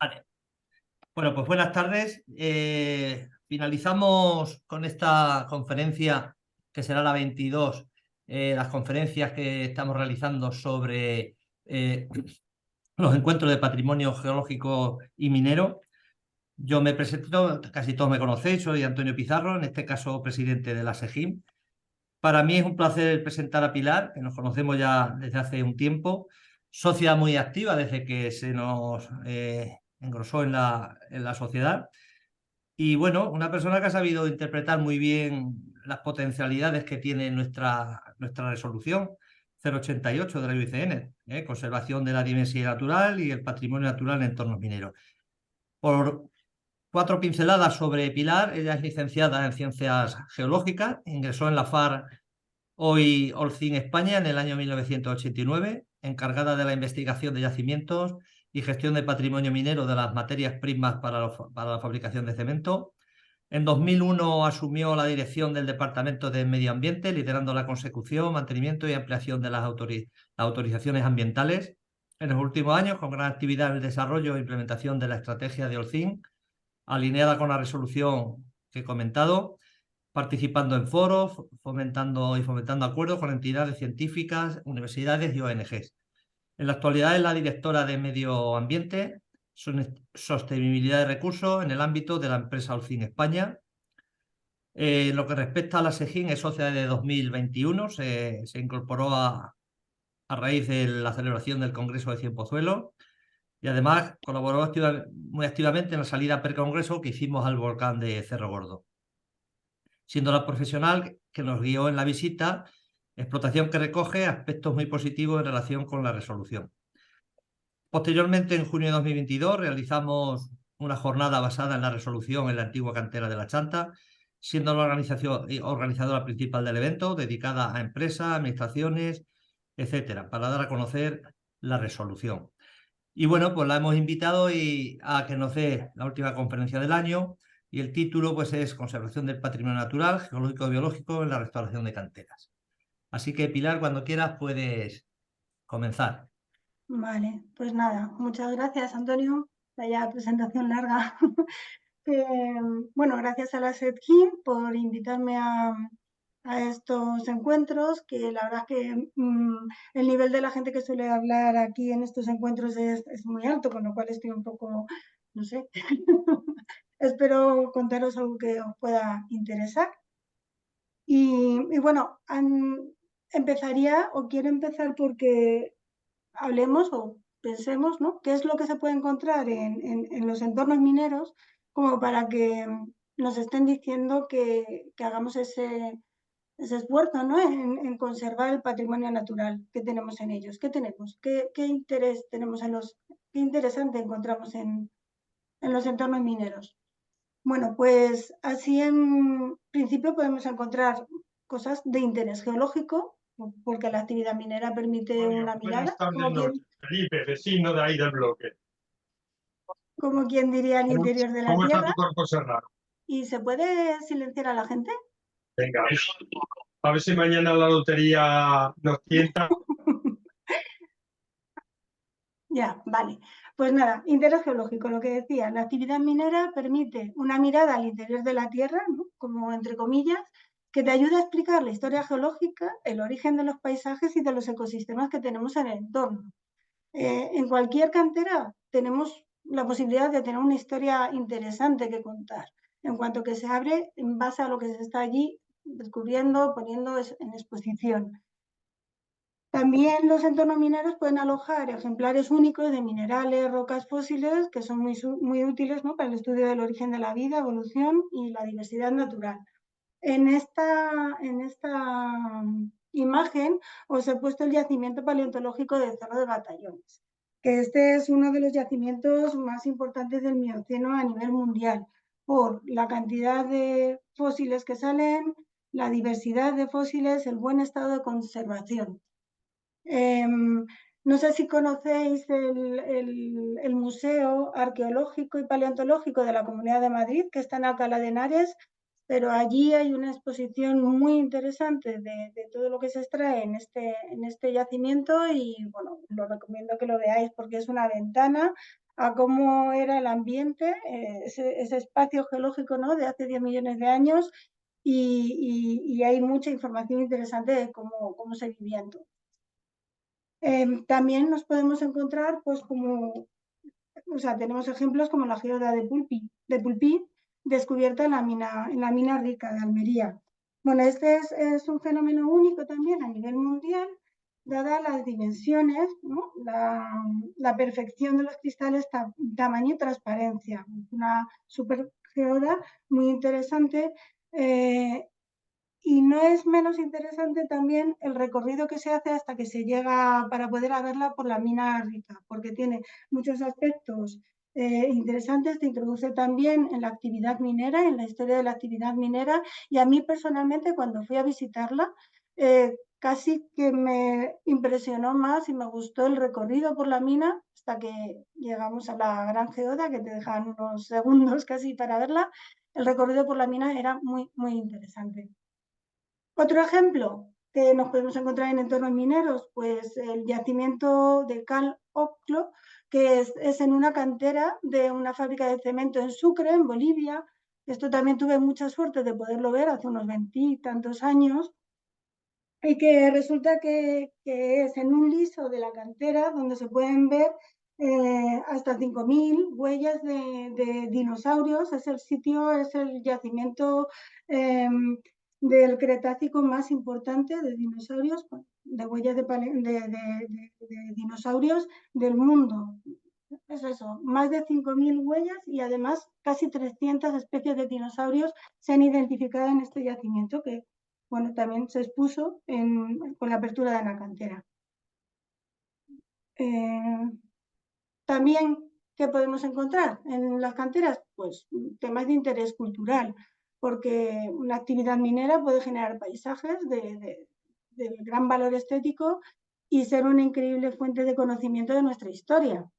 Vale. Bueno, pues buenas tardes. Finalizamos con esta conferencia, que será la 22, las conferencias que estamos realizando sobre los encuentros de patrimonio geológico y minero. Yo me presento, casi todos me conocéis, soy Antonio Pizarro, en este caso presidente de la SEGIM. Para mí es un placer presentar a Pilar, que nos conocemos ya desde hace un tiempo, socia muy activa desde que se nos engrosó en la sociedad. Y bueno, una persona que ha sabido interpretar muy bien las potencialidades que tiene nuestra resolución 088 de la IUCN, conservación de la diversidad natural y el patrimonio natural en entornos mineros. Por cuatro pinceladas sobre Pilar: ella es licenciada en Ciencias Geológicas, ingresó en la FAR, hoy Holcim España, en el año 1989, encargada de la investigación de yacimientos y gestión de patrimonio minero de las materias primas para la fabricación de cemento. En 2001 asumió la dirección del Departamento de Medio Ambiente, liderando la consecución, mantenimiento y ampliación de las autorizaciones ambientales. En los últimos años, con gran actividad en el desarrollo e implementación de la estrategia de Holcim, alineada con la resolución que he comentado, participando en foros, fomentando acuerdos con entidades científicas, universidades y ONGs. En la actualidad es la directora de Medio Ambiente, Sostenibilidad de Recursos en el ámbito de la empresa Holcim España. En lo que respecta a la SEGIN, es socia de 2021, se incorporó a raíz de la celebración del Congreso de Cienpozuelos y además colaboró muy activamente en la salida precongreso que hicimos al volcán de Cerro Gordo, siendo la profesional que nos guió en la visita, explotación que recoge aspectos muy positivos en relación con la resolución. Posteriormente, en junio de 2022, realizamos una jornada basada en la resolución en la antigua cantera de La Chanta, siendo la organización organizadora principal del evento, dedicada a empresas, administraciones, etcétera, para dar a conocer la resolución. Y bueno, pues la hemos invitado a que nos dé la última conferencia del año, y el título pues es Conservación del Patrimonio Natural, Geológico y Biológico en la Restauración de Canteras. Así que, Pilar, cuando quieras puedes comenzar. Vale, pues nada, muchas gracias, Antonio. Vaya presentación larga. Bueno, gracias a la SEDGIM por invitarme a estos encuentros, que la verdad es que el nivel de la gente que suele hablar aquí en estos encuentros es muy alto, con lo cual estoy un poco, no sé, espero contaros algo que os pueda interesar. Y bueno, empezaría o quiero empezar porque hablemos o pensemos, ¿no? ¿Qué es lo que se puede encontrar en los entornos mineros como para que nos estén diciendo que hagamos ese esfuerzo, ¿no? En conservar el patrimonio natural que tenemos en ellos? ¿Qué tenemos? ¿Qué interés tenemos qué interesante encontramos en los entornos mineros? Bueno, pues así en principio podemos encontrar cosas de interés geológico, porque la actividad minera permite una mirada, Felipe, vecino de ahí del bloque. como quien diría, al interior de la ¿Cómo está Tierra. tu cuerpo cerrado? ¿Y se puede silenciar a la gente? Venga, a ver si mañana la lotería nos tienta. Ya, vale. Pues nada, interés geológico, lo que decía, la actividad minera permite una mirada al interior de la Tierra, ¿no? Como entre comillas, que te ayuda a explicar la historia geológica, el origen de los paisajes y de los ecosistemas que tenemos en el entorno. En cualquier cantera tenemos la posibilidad de tener una historia interesante que contar, en cuanto que se abre en base a lo que se está allí descubriendo, poniendo en exposición. También los entornos mineros pueden alojar ejemplares únicos de minerales, rocas fósiles, que son muy útiles, ¿no? Para el estudio del origen de la vida, evolución y la diversidad natural. En esta imagen os he puesto el yacimiento paleontológico de Cerro de Batallones, que este es uno de los yacimientos más importantes del Mioceno a nivel mundial, por la cantidad de fósiles que salen, la diversidad de fósiles, el buen estado de conservación. No sé si conocéis el Museo Arqueológico y Paleontológico de la Comunidad de Madrid, que está en Alcalá de Henares. pero allí hay una exposición muy interesante de todo lo que se extrae en este yacimiento y bueno, lo recomiendo que lo veáis porque es una ventana a cómo era el ambiente, ese espacio geológico, ¿no?, de hace 10 millones de años y hay mucha información interesante de cómo se vivía entonces. También nos podemos encontrar, pues tenemos ejemplos como la geoda de Pulpí, descubierta en la mina Rica de Almería. Bueno, este es un fenómeno único también a nivel mundial, dadas las dimensiones, ¿no?, la perfección de los cristales, tamaño y transparencia. Una super geoda muy interesante. Y no es menos interesante también el recorrido que se hace hasta que se llega para poder verla por la mina Rica, porque tiene muchos aspectos interesantes, te introduce también en la actividad minera, en la historia de la actividad minera, y a mí personalmente cuando fui a visitarla, casi que me impresionó más y me gustó el recorrido por la mina hasta que llegamos a la gran geoda, que te dejan unos segundos casi para verla. El recorrido por la mina era muy, muy interesante. Otro ejemplo que nos podemos encontrar en entornos mineros, pues el yacimiento de Cal Oclo, que es en una cantera de una fábrica de cemento en Sucre, en Bolivia. Esto también tuve mucha suerte de poderlo ver hace unos 20 y tantos años, y que resulta que es en un liso de la cantera donde se pueden ver hasta 5.000 huellas de dinosaurios. Es el yacimiento del Cretácico más importante de dinosaurios, de huellas de dinosaurios del mundo. Es eso, más de 5.000 huellas y además casi 300 especies de dinosaurios se han identificado en este yacimiento que, bueno, también se expuso con la apertura de la cantera. También, ¿qué podemos encontrar en las canteras? Pues temas de interés cultural, porque una actividad minera puede generar paisajes de gran valor estético y ser una increíble fuente de conocimiento de nuestra historia.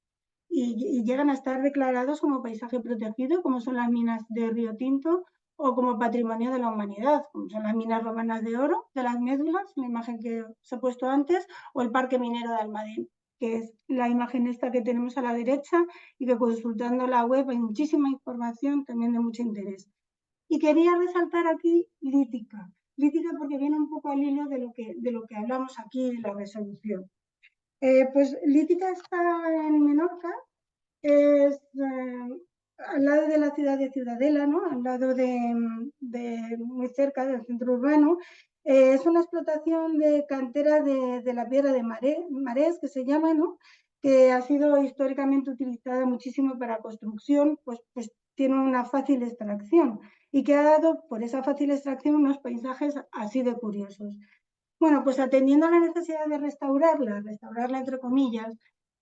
Y llegan a estar declarados como paisaje protegido, como son las minas de Río Tinto, o como patrimonio de la humanidad, como son las minas romanas de oro, de las médulas, la imagen que os he puesto antes, o el parque minero de Almadén, que es la imagen esta que tenemos a la derecha y que consultando la web hay muchísima información también de mucho interés. Y quería resaltar aquí Lítica porque viene un poco al hilo de lo que hablamos aquí de la resolución. Pues Lítica está en Menorca, es al lado de la ciudad de Ciudadela, ¿no?, al lado muy cerca del centro urbano. Es una explotación de cantera de la piedra de marés, que se llama, ¿no?, que ha sido históricamente utilizada muchísimo para construcción, pues tiene una fácil extracción y que ha dado por esa fácil extracción unos paisajes así de curiosos. Bueno, pues atendiendo a la necesidad de restaurarla entre comillas,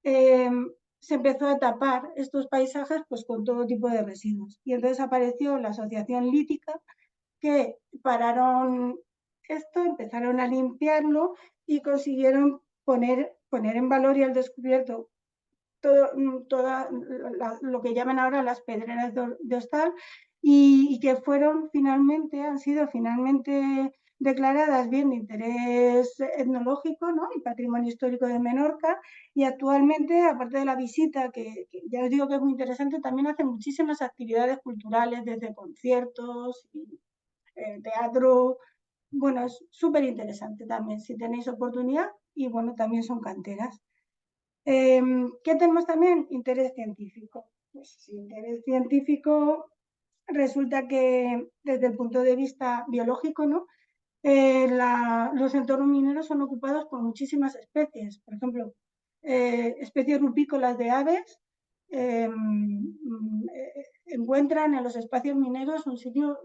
se empezó a tapar estos paisajes pues con todo tipo de residuos. Y entonces apareció la Asociación Lítica, que pararon esto, empezaron a limpiarlo y consiguieron poner en valor y al descubierto todo lo que llaman ahora las pedreras de Hostal y que han sido finalmente declaradas bien de interés etnológico, ¿no?, y patrimonio histórico de Menorca, y actualmente, aparte de la visita, que ya os digo que es muy interesante, también hacen muchísimas actividades culturales, desde conciertos, teatro. Bueno, es súper interesante también, si tenéis oportunidad, y bueno, también son canteras. ¿Qué tenemos también? Interés científico. Pues interés científico resulta que desde el punto de vista biológico, ¿no?, los entornos mineros son ocupados por muchísimas especies. Por ejemplo, especies rupícolas de aves encuentran en los espacios mineros un sitio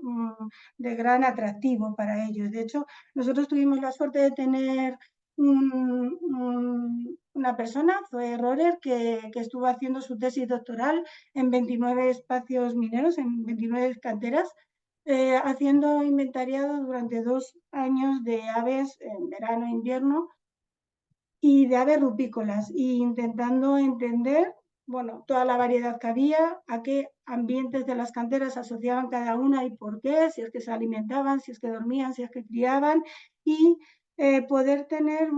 de gran atractivo para ellos. De hecho, nosotros tuvimos la suerte de tener una persona, fue Rohrer, que estuvo haciendo su tesis doctoral en 29 espacios mineros, en 29 canteras, haciendo inventariado durante 2 años de aves en verano e invierno y de aves rupícolas, e intentando entender bueno, toda la variedad que había, a qué ambientes de las canteras asociaban cada una y por qué, si es que se alimentaban, si es que dormían, si es que criaban, y poder tener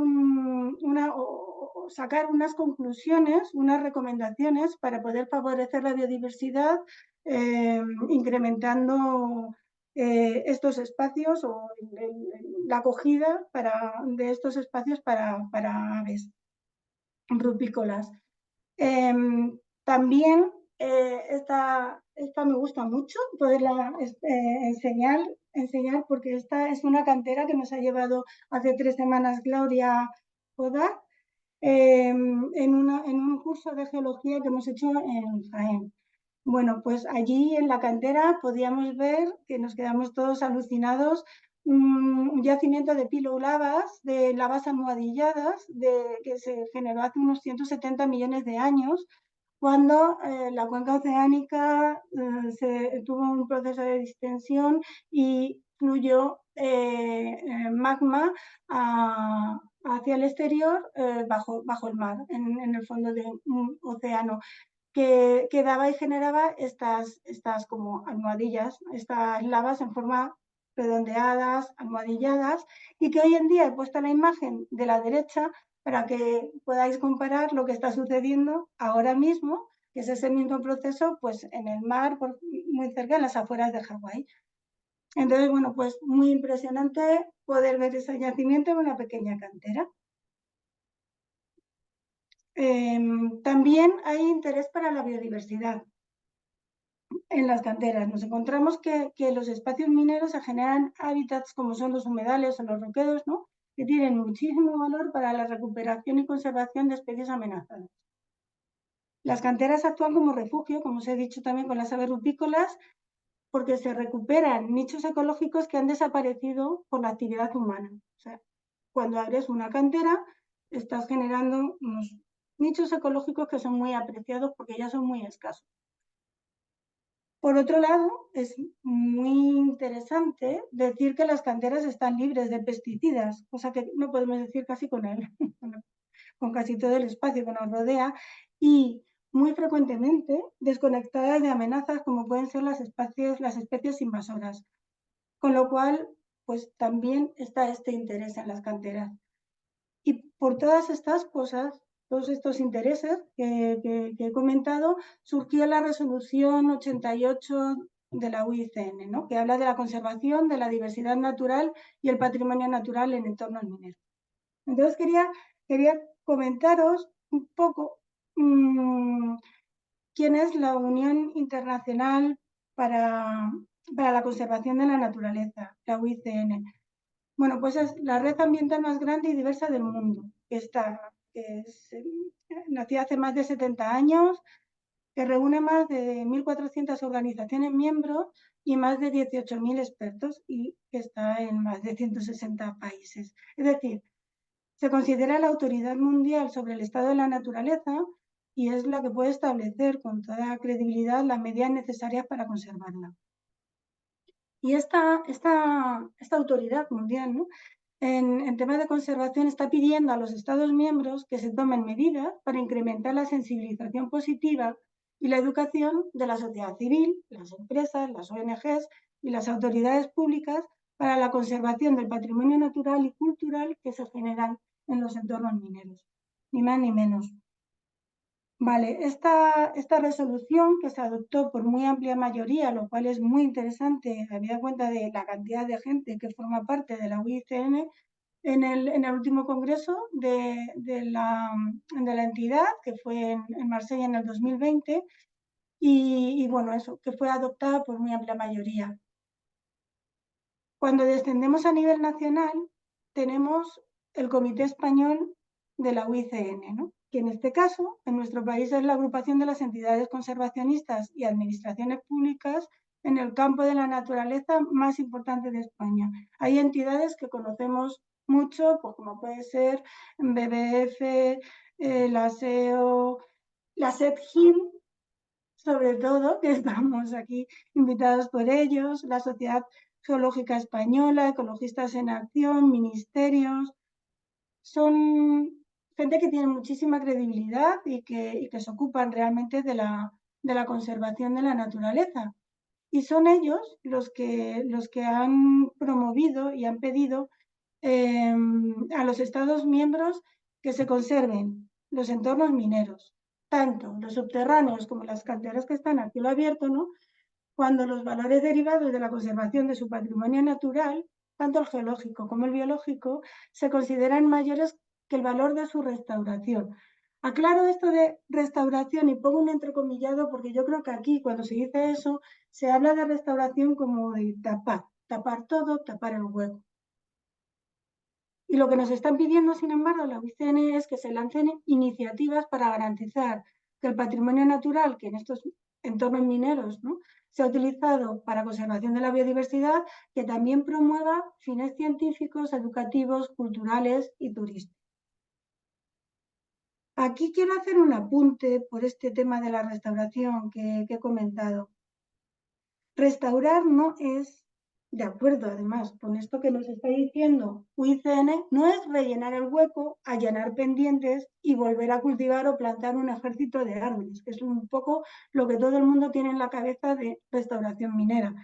sacar unas conclusiones, unas recomendaciones para poder favorecer la biodiversidad, incrementando estos espacios o la acogida de estos espacios para aves rupícolas. También esta me gusta mucho poderla enseñar porque esta es una cantera que nos ha llevado hace 3 semanas Claudia Podar en un curso de geología que hemos hecho en Jaén. Bueno, pues allí en la cantera podíamos ver que nos quedamos todos alucinados, un yacimiento de pilolavas, de lavas almohadilladas, que se generó hace unos 170 millones de años, cuando la cuenca oceánica tuvo un proceso de distensión y fluyó magma hacia el exterior bajo el mar, en el fondo de un océano, que daba y generaba estas como almohadillas, estas lavas en forma redondeadas, almohadilladas, y que hoy en día he puesto la imagen de la derecha para que podáis comparar lo que está sucediendo ahora mismo, que es ese mismo proceso, pues en el mar, muy cerca, en las afueras de Hawái. Entonces, bueno, pues muy impresionante poder ver ese yacimiento en una pequeña cantera. También hay interés para la biodiversidad en las canteras. Nos encontramos que los espacios mineros se generan hábitats como son los humedales o los roquedos, ¿no?, que tienen muchísimo valor para la recuperación y conservación de especies amenazadas. Las canteras actúan como refugio, como os he dicho también con las aves rupícolas, porque se recuperan nichos ecológicos que han desaparecido por la actividad humana. O sea, cuando abres una cantera, estás generando unos nichos ecológicos que son muy apreciados porque ya son muy escasos. Por otro lado, es muy interesante decir que las canteras están libres de pesticidas, cosa que no podemos decir casi con casi todo el espacio que nos rodea, y muy frecuentemente desconectadas de amenazas como pueden ser las especies invasoras. Con lo cual, pues también está este interés en las canteras. Y por todas estas cosas, todos estos intereses que he comentado, surgió la resolución 88 de la UICN, ¿no?, que habla de la conservación de la diversidad natural y el patrimonio natural en entornos mineros. Entonces quería comentaros un poco quién es la Unión Internacional para la Conservación de la Naturaleza, la UICN. Bueno, pues es la red ambiental más grande y diversa del mundo, nació hace más de 70 años, que reúne más de 1.400 organizaciones miembros y más de 18.000 expertos, y que está en más de 160 países. Es decir, se considera la autoridad mundial sobre el estado de la naturaleza y es la que puede establecer con toda credibilidad las medidas necesarias para conservarla. Y esta autoridad mundial, ¿no?, en temas de conservación está pidiendo a los Estados miembros que se tomen medidas para incrementar la sensibilización positiva y la educación de la sociedad civil, las empresas, las ONGs y las autoridades públicas para la conservación del patrimonio natural y cultural que se generan en los entornos mineros, ni más ni menos. Vale, esta resolución, que se adoptó por muy amplia mayoría, lo cual es muy interesante, habida cuenta de la cantidad de gente que forma parte de la UICN, en el último congreso de la entidad, que fue en Marsella en el 2020, y bueno, eso, que fue adoptada por muy amplia mayoría. Cuando descendemos a nivel nacional, tenemos el Comité Español de la UICN, ¿no?, que en este caso, en nuestro país, es la agrupación de las entidades conservacionistas y administraciones públicas en el campo de la naturaleza más importante de España. Hay entidades que conocemos mucho, pues como puede ser BBF, la SEO, la SETGIM, sobre todo, que estamos aquí invitados por ellos, la Sociedad Geológica Española, Ecologistas en Acción, ministerios. Son gente que tiene muchísima credibilidad y que se ocupan realmente de la conservación de la naturaleza. Y son ellos los que han promovido y han pedido a los Estados miembros que se conserven los entornos mineros, tanto los subterráneos como las canteras que están a cielo abierto, ¿no? Cuando los valores derivados de la conservación de su patrimonio natural, tanto el geológico como el biológico, se consideran mayores que el valor de su restauración. Aclaro esto de restauración y pongo un entrecomillado porque yo creo que aquí, cuando se dice eso, se habla de restauración como de tapar todo, tapar el hueco. Y lo que nos están pidiendo, sin embargo, la UICN es que se lancen iniciativas para garantizar que el patrimonio natural, que en estos entornos mineros, ¿no?, se ha utilizado para conservación de la biodiversidad, que también promueva fines científicos, educativos, culturales y turísticos. Aquí quiero hacer un apunte por este tema de la restauración que he comentado. Restaurar no es, de acuerdo además con esto que nos está diciendo UICN, no es rellenar el hueco, allanar pendientes y volver a cultivar o plantar un ejército de árboles, que es un poco lo que todo el mundo tiene en la cabeza de restauración minera.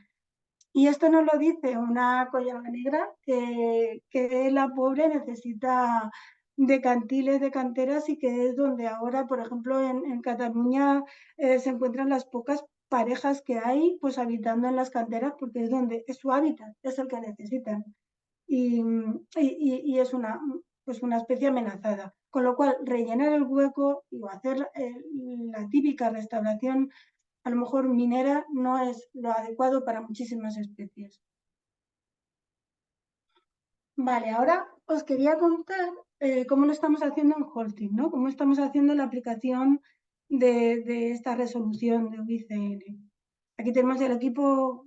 Y esto nos lo dice una collada negra que la pobre necesita de cantiles, de canteras, y que es donde ahora, por ejemplo, en Cataluña se encuentran las pocas parejas que hay pues habitando en las canteras, porque es donde es su hábitat, es el que necesitan. Y es pues una especie amenazada. Con lo cual, rellenar el hueco o hacer la típica restauración, a lo mejor minera, no es lo adecuado para muchísimas especies. Vale, ahora os quería contar cómo lo estamos haciendo en Holcim, ¿no? Cómo estamos haciendo la aplicación de esta resolución de UICN. Aquí tenemos el equipo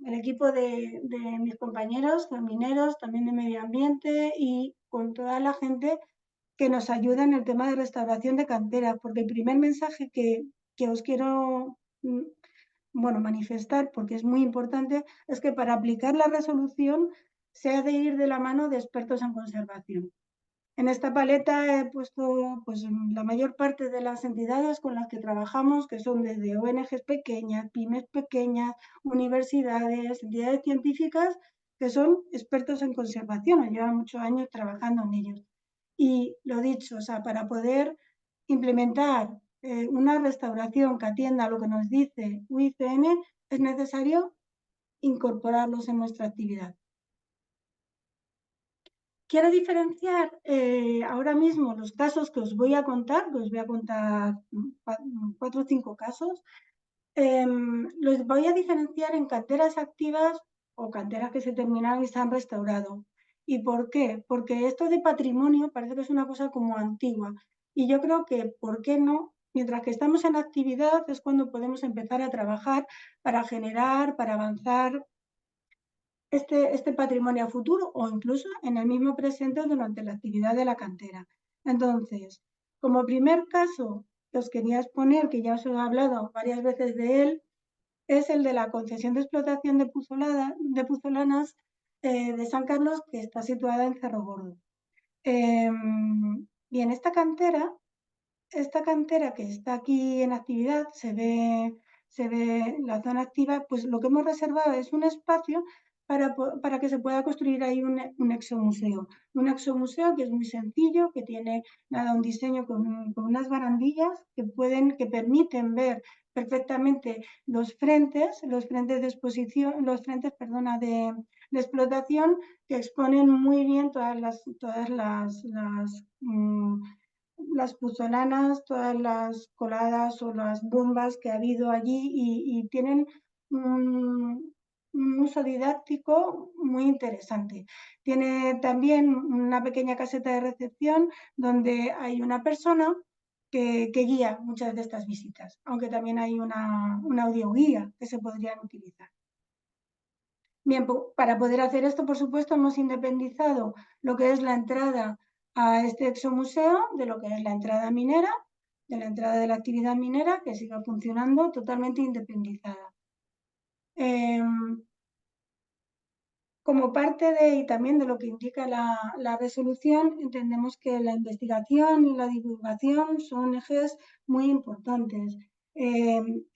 de mis compañeros, mineros, también de medio ambiente, y con toda la gente que nos ayuda en el tema de restauración de canteras, porque el primer mensaje que os quiero manifestar, porque es muy importante, es que para aplicar la resolución se ha de ir de la mano de expertos en conservación. En esta paleta he puesto pues, la mayor parte de las entidades con las que trabajamos, que son desde ONGs pequeñas, pymes pequeñas, universidades, entidades científicas, que son expertos en conservación, llevan muchos años trabajando en ellos. Y lo dicho, o sea, para poder implementar una restauración que atienda a lo que nos dice UICN, es necesario incorporarlos en nuestra actividad. Quiero diferenciar ahora mismo los casos que os voy a contar, que os voy a contar 4 o 5 casos. Los voy a diferenciar en canteras activas o canteras que se terminaron y se han restaurado. ¿Y por qué? Porque esto de patrimonio parece que es una cosa como antigua. Y yo creo que, ¿por qué no? Mientras que estamos en actividad es cuando podemos empezar a trabajar para generar, para avanzar este patrimonio a futuro o incluso en el mismo presente durante la actividad de la cantera. Entonces, como primer caso que os quería exponer, que ya os he hablado varias veces de él, es el de la concesión de explotación de puzolanas de San Carlos, que está situada en Cerro Gordo. Bien, esta cantera que está aquí en actividad, se ve la zona activa, pues lo que hemos reservado es un espacio para que se pueda construir ahí un exomuseo. Un exomuseo que es muy sencillo, que tiene un diseño con unas barandillas que permiten ver perfectamente los frentes de exposición, de explotación, que exponen muy bien todas las puzolanas, todas las coladas o las bombas que ha habido allí, y tienen un uso didáctico muy interesante. Tiene también una pequeña caseta de recepción donde hay una persona que guía muchas de estas visitas, aunque también hay una audioguía que se podrían utilizar. Bien, para poder hacer esto, por supuesto, hemos independizado lo que es la entrada a este exomuseo de lo que es la entrada minera, de la entrada de la actividad minera, que siga funcionando totalmente independizada. como parte de, y también de lo que indica la resolución, entendemos que la investigación y la divulgación son ejes muy importantes.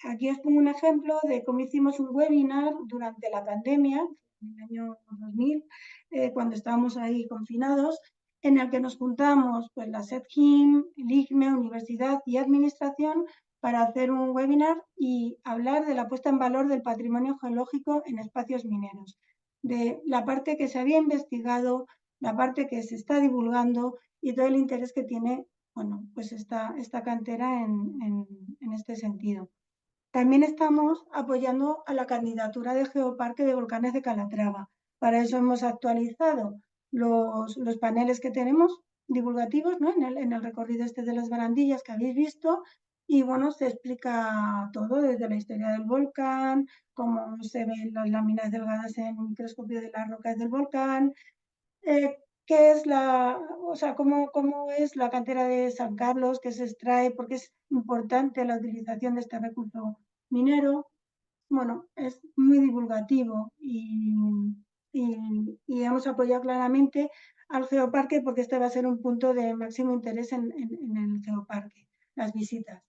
Aquí os pongo un ejemplo de cómo hicimos un webinar durante la pandemia, en el año 2000, cuando estábamos ahí confinados, en el que nos juntamos pues, la SEDGIM, el ICME, Universidad y Administración para hacer un webinar y hablar de la puesta en valor del patrimonio geológico en espacios mineros, de la parte que se había investigado, la parte que se está divulgando y todo el interés que tiene, bueno, pues esta cantera en este sentido. También estamos apoyando a la candidatura de Geoparque de Volcanes de Calatrava. Para eso hemos actualizado los paneles que tenemos divulgativos, ¿no? en el recorrido este de las barandillas que habéis visto, y bueno, se explica todo desde la historia del volcán, cómo se ven las láminas delgadas en un microscopio de las rocas del volcán, qué es cómo es la cantera de San Carlos, qué se extrae, por qué es importante la utilización de este recurso minero. Bueno, es muy divulgativo y hemos apoyado claramente al geoparque porque este va a ser un punto de máximo interés en el geoparque, las visitas.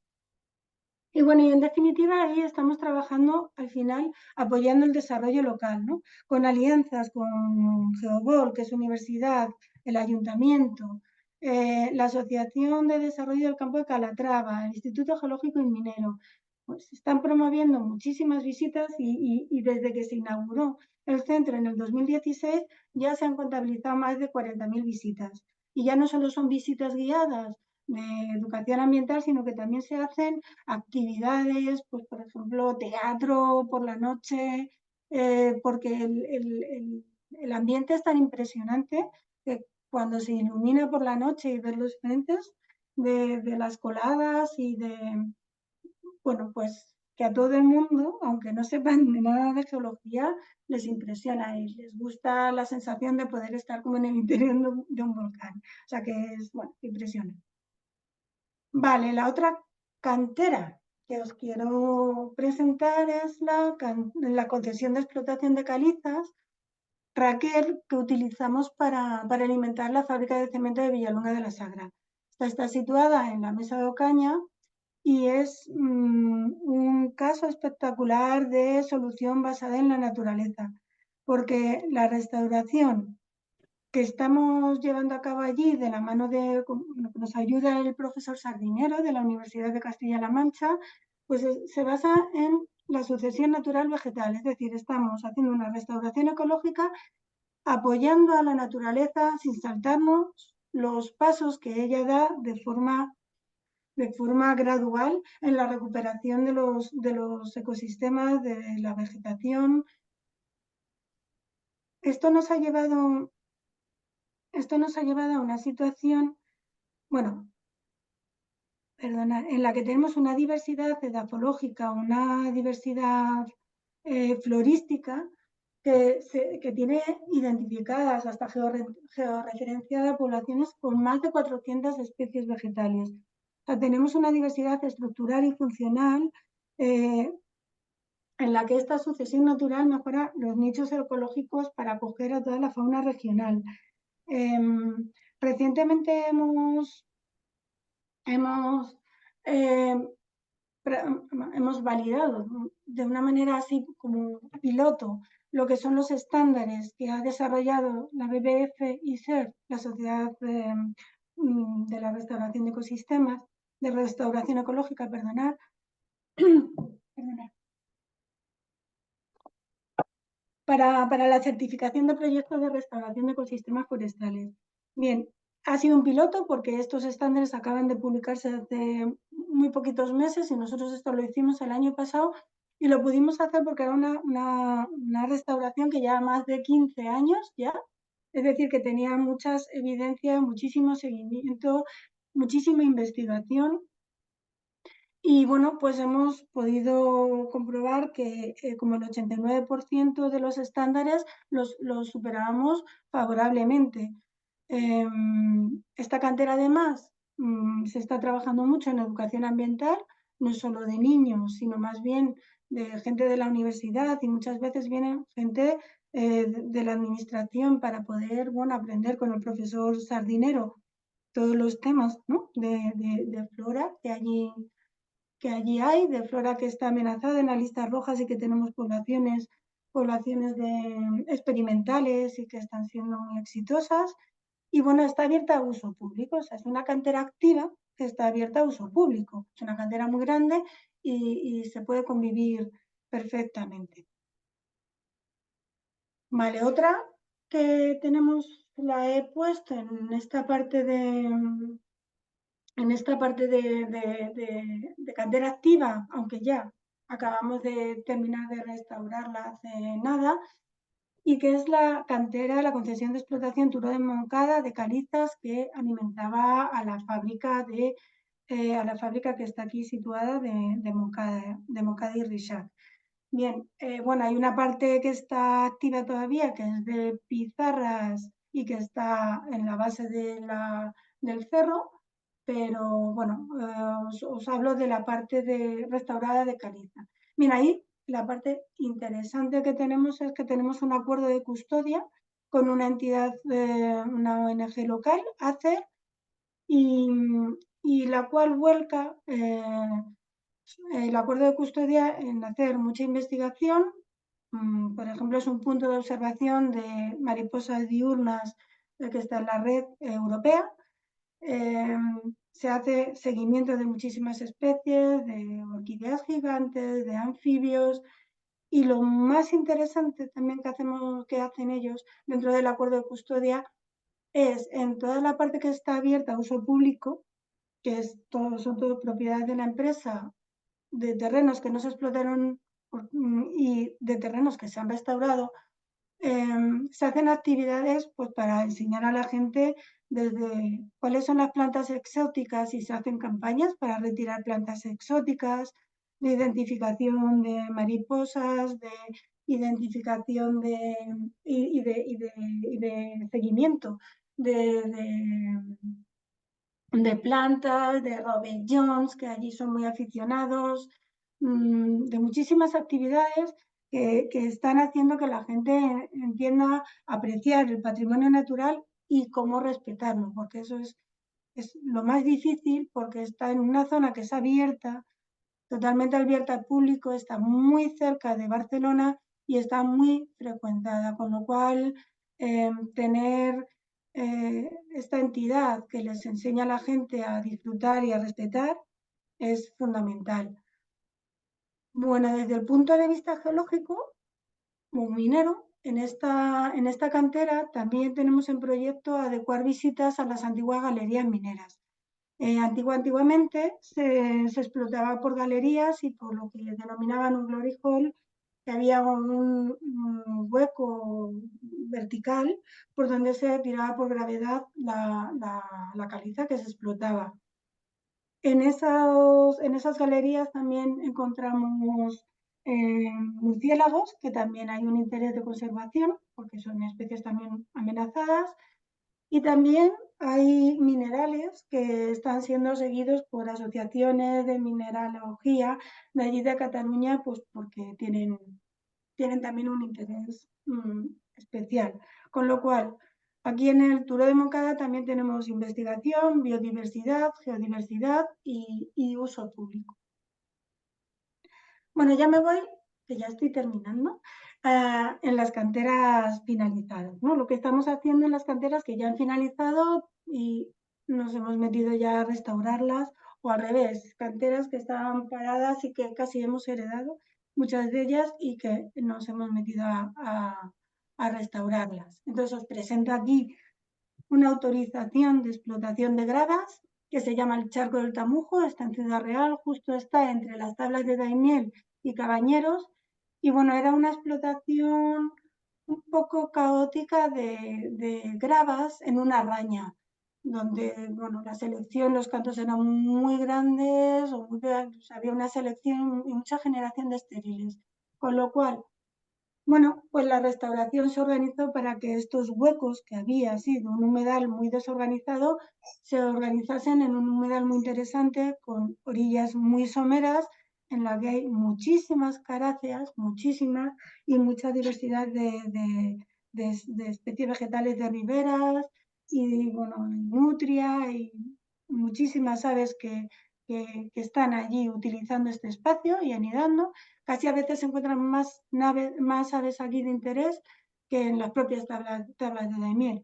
Y bueno, y en definitiva ahí estamos trabajando al final apoyando el desarrollo local, ¿no? Con alianzas con Geobol, que es universidad, el ayuntamiento, la Asociación de Desarrollo del Campo de Calatrava, el Instituto Geológico y Minero. Pues están promoviendo muchísimas visitas y desde que se inauguró el centro en el 2016 ya se han contabilizado más de 40.000 visitas. Y ya no solo son visitas guiadas de educación ambiental, sino que también se hacen actividades, pues por ejemplo, teatro por la noche, porque el ambiente es tan impresionante que cuando se ilumina por la noche y ves los frentes de las coladas y bueno, pues que a todo el mundo, aunque no sepan de nada de geología, les impresiona y les gusta la sensación de poder estar como en el interior de un volcán. O sea que es, bueno, impresiona. Vale, la otra cantera que os quiero presentar es la concesión de explotación de calizas, Raquel, que utilizamos para alimentar la fábrica de cemento de Villalonga de la Sagra. Esta está situada en la Mesa de Ocaña y es un caso espectacular de solución basada en la naturaleza, porque la restauración que estamos llevando a cabo allí de la mano de lo que nos ayuda el profesor Sardinero de la Universidad de Castilla-La Mancha, pues se basa en la sucesión natural vegetal, es decir, estamos haciendo una restauración ecológica apoyando a la naturaleza sin saltarnos los pasos que ella da de forma gradual en la recuperación de los ecosistemas, de la vegetación. Esto nos ha llevado a una situación, bueno, perdona, en la que tenemos una diversidad edafológica, una diversidad florística que tiene identificadas hasta georreferenciadas poblaciones con más de 400 especies vegetales. O sea, tenemos una diversidad estructural y funcional en la que esta sucesión natural mejora los nichos ecológicos para acoger a toda la fauna regional. Recientemente hemos validado de una manera así como piloto lo que son los estándares que ha desarrollado la WWF y SER, la Sociedad de la Restauración de Ecosistemas, de Restauración Ecológica, perdonad, para la certificación de proyectos de restauración de ecosistemas forestales. Bien, ha sido un piloto porque estos estándares acaban de publicarse hace muy poquitos meses y nosotros esto lo hicimos el año pasado y lo pudimos hacer porque era una restauración que lleva más de 15 años ya, es decir, que tenía muchas evidencias, muchísimo seguimiento, muchísima investigación. Y bueno, pues hemos podido comprobar que como el 89% de los estándares los superábamos favorablemente. Esta cantera además se está trabajando mucho en educación ambiental, no solo de niños, sino más bien de gente de la universidad y muchas veces viene gente de la administración para poder, bueno, aprender con el profesor Sardinero todos los temas, ¿no? de flora que allí hay, de flora que está amenazada en las listas rojas y que tenemos poblaciones experimentales y que están siendo muy exitosas. Y bueno, está abierta a uso público, o sea, es una cantera activa que está abierta a uso público. Es una cantera muy grande y se puede convivir perfectamente. Vale, otra que tenemos, la he puesto en esta parte de cantera activa, aunque ya acabamos de terminar de restaurarla hace nada, y que es la cantera, la concesión de explotación Turó de Moncada de calizas que alimentaba a la fábrica que está aquí situada de Moncada y Rixac. Bien, bueno, hay una parte que está activa todavía, que es de pizarras y que está en la base del cerro, pero bueno, os hablo de la parte restaurada de caliza. Mira, ahí la parte interesante que tenemos es que tenemos un acuerdo de custodia con una entidad, una ONG local, ACER, y la cual vuelca el acuerdo de custodia en hacer mucha investigación. Por ejemplo, es un punto de observación de mariposas diurnas que está en la red europea. Se hace seguimiento de muchísimas especies, de orquídeas gigantes, de anfibios, y lo más interesante también que hacen ellos dentro del acuerdo de custodia es en toda la parte que está abierta a uso público, que son todo propiedad de la empresa, de terrenos que no se explotaron y de terrenos que se han restaurado, se hacen actividades pues, para enseñar a la gente desde cuáles son las plantas exóticas y se hacen campañas para retirar plantas exóticas, de identificación de mariposas, de identificación y de seguimiento de plantas, de robellons, que allí son muy aficionados, de muchísimas actividades que están haciendo que la gente entienda apreciar el patrimonio natural y cómo respetarlo, porque eso es lo más difícil, porque está en una zona que es abierta, totalmente abierta al público, está muy cerca de Barcelona y está muy frecuentada, con lo cual tener esta entidad que les enseña a la gente a disfrutar y a respetar es fundamental. Bueno, desde el punto de vista geológico, como minero, en esta cantera también tenemos en proyecto adecuar visitas a las antiguas galerías mineras. Antiguamente se explotaba por galerías y por lo que denominaban un glory hole, que había un hueco vertical por donde se tiraba por gravedad la caliza que se explotaba. En esas galerías también encontramos murciélagos, que también hay un interés de conservación, porque son especies también amenazadas, y también hay minerales que están siendo seguidos por asociaciones de mineralogía de allí de Cataluña, pues porque tienen también un interés especial. Con lo cual, aquí en el Turó de Moncada también tenemos investigación, biodiversidad, geodiversidad y uso público. Bueno, ya me voy, que ya estoy terminando, en las canteras finalizadas, ¿no? Lo que estamos haciendo en las canteras que ya han finalizado y nos hemos metido ya a restaurarlas, o al revés, canteras que estaban paradas y que casi hemos heredado, muchas de ellas, y que nos hemos metido a restaurarlas. Entonces os presento aquí una autorización de explotación de gravas que se llama el Charco del Tamujo, está en Ciudad Real, justo está entre las tablas de Daimiel y Cabañeros, y bueno, era una explotación un poco caótica de gravas en una raña, donde bueno, la selección, los cantos eran muy grandes, había una selección y mucha generación de estériles, con lo cual bueno, pues la restauración se organizó para que estos huecos que había sido un humedal muy desorganizado se organizasen en un humedal muy interesante con orillas muy someras en la que hay muchísimas caraceas, muchísimas, y mucha diversidad de especies vegetales de riberas, y bueno, nutria, y muchísimas aves que están allí utilizando este espacio y anidando. Casi a veces se encuentran más aves aquí de interés que en las propias tablas de Daimiel.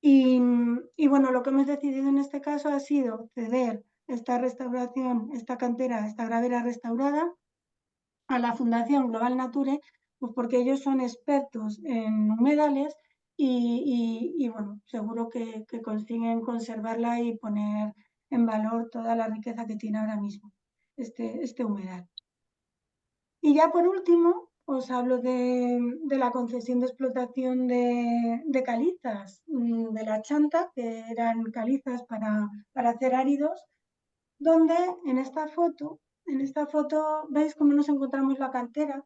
Y bueno, lo que hemos decidido en este caso ha sido ceder esta restauración, esta cantera, esta gravera restaurada a la Fundación Global Nature, pues porque ellos son expertos en humedales y bueno, seguro que consiguen conservarla y poner en valor toda la riqueza que tiene ahora mismo este humedal. Y ya por último, os hablo de la concesión de explotación de calizas, de la chanta, que eran calizas para hacer áridos, donde en esta foto veis cómo nos encontramos la cantera,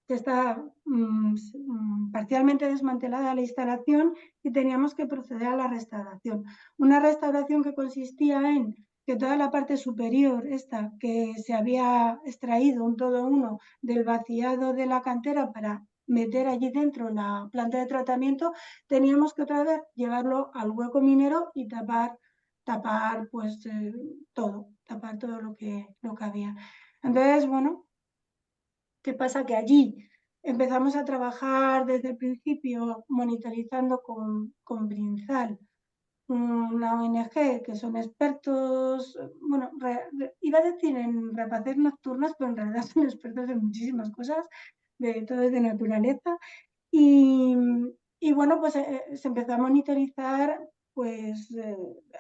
que está parcialmente desmantelada la instalación y teníamos que proceder a la restauración. Una restauración que consistía en que toda la parte superior, esta que se había extraído un todo uno del vaciado de la cantera para meter allí dentro la planta de tratamiento, teníamos que otra vez llevarlo al hueco minero y tapar pues tapar todo lo que había. Entonces, bueno, ¿qué pasa? Que allí empezamos a trabajar desde el principio monitorizando con Brinzal, una ONG que son expertos, bueno, iba a decir en rapaces nocturnas, pero en realidad son expertos en muchísimas cosas, de todo de naturaleza. Y bueno, pues se empezó a monitorizar pues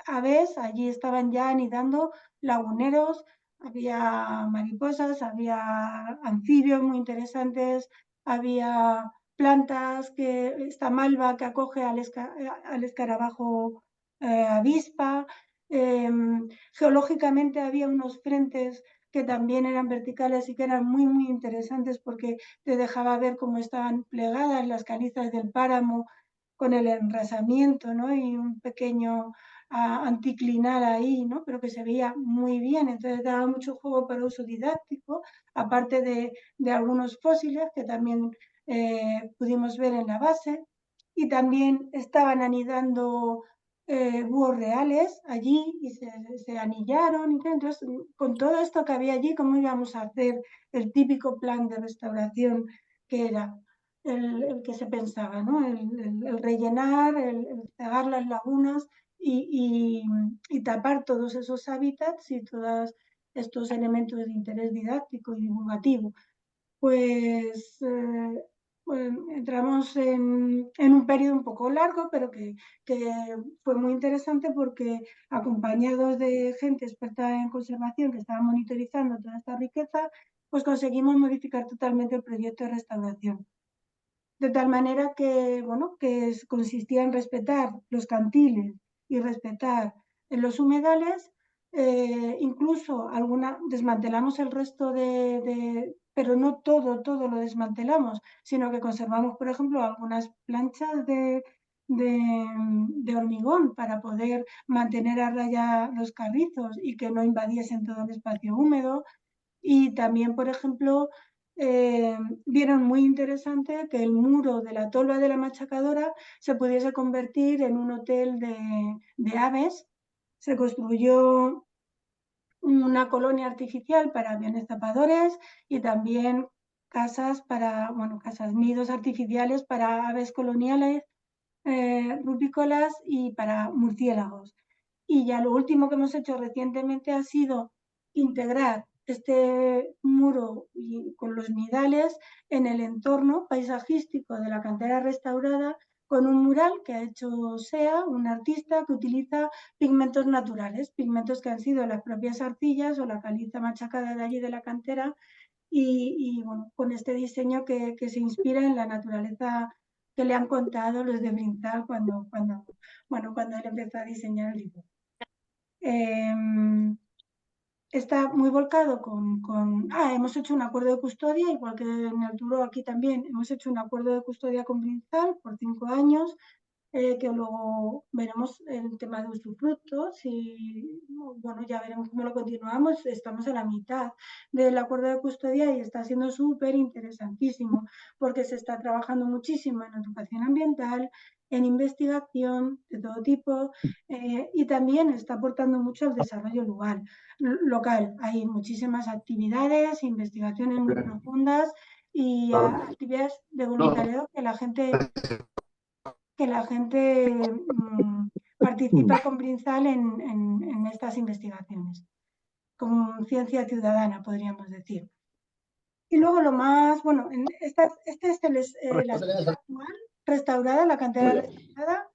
aves, allí estaban ya anidando laguneros, había mariposas, había anfibios muy interesantes, había plantas, esta malva que acoge al escarabajo avispa. Geológicamente había unos frentes que también eran verticales y que eran muy, muy interesantes porque te dejaba ver cómo estaban plegadas las calizas del páramo con el enrasamiento, ¿no? Y un pequeño anticlinal ahí, ¿no? Pero que se veía muy bien, entonces daba mucho juego para uso didáctico, aparte de algunos fósiles que también pudimos ver en la base, y también estaban anidando búhos reales allí y se anillaron. Entonces, con todo esto que había allí, ¿cómo íbamos a hacer el típico plan de restauración que era el que se pensaba, ¿no? El rellenar, el cegar las lagunas y tapar todos esos hábitats y todos estos elementos de interés didáctico y divulgativo? Pues entramos en un periodo un poco largo, pero que fue muy interesante porque acompañados de gente experta en conservación que estaba monitorizando toda esta riqueza, pues conseguimos modificar totalmente el proyecto de restauración. De tal manera que, bueno, que consistía en respetar los cantiles y respetar los humedales, incluso desmantelamos el resto pero no todo lo desmantelamos, sino que conservamos, por ejemplo, algunas planchas de hormigón para poder mantener a raya los carrizos y que no invadiesen todo el espacio húmedo. Y también, por ejemplo, vieron muy interesante que el muro de la tolva de la machacadora se pudiese convertir en un hotel de aves. Se construyó una colonia artificial para aviones zapadores y también casas nidos artificiales para aves coloniales, rupícolas y para murciélagos. Y ya lo último que hemos hecho recientemente ha sido integrar este muro con los nidales en el entorno paisajístico de la cantera restaurada, con un mural que ha hecho SEA, un artista que utiliza pigmentos naturales, pigmentos que han sido las propias arcillas o la caliza machacada de allí de la cantera, y bueno, con este diseño que se inspira en la naturaleza que le han contado los de Brinzal cuando él empezó a diseñar el libro. Está muy volcado hemos hecho un acuerdo de custodia, igual que en el Turo aquí también, hemos hecho un acuerdo de custodia con Brinzal por 5 años, que luego veremos el tema de usufructos y bueno, ya veremos cómo lo continuamos. Estamos a la mitad del acuerdo de custodia y está siendo súper interesantísimo porque se está trabajando muchísimo en educación ambiental, en investigación de todo tipo y también está aportando mucho al desarrollo local. Hay muchísimas actividades, investigaciones muy profundas y actividades de voluntariado que la gente participa con Brinsal en estas investigaciones, con ciencia ciudadana, podríamos decir. Y luego lo más, bueno, este es la estructura actual, restaurada, la cantera restaurada,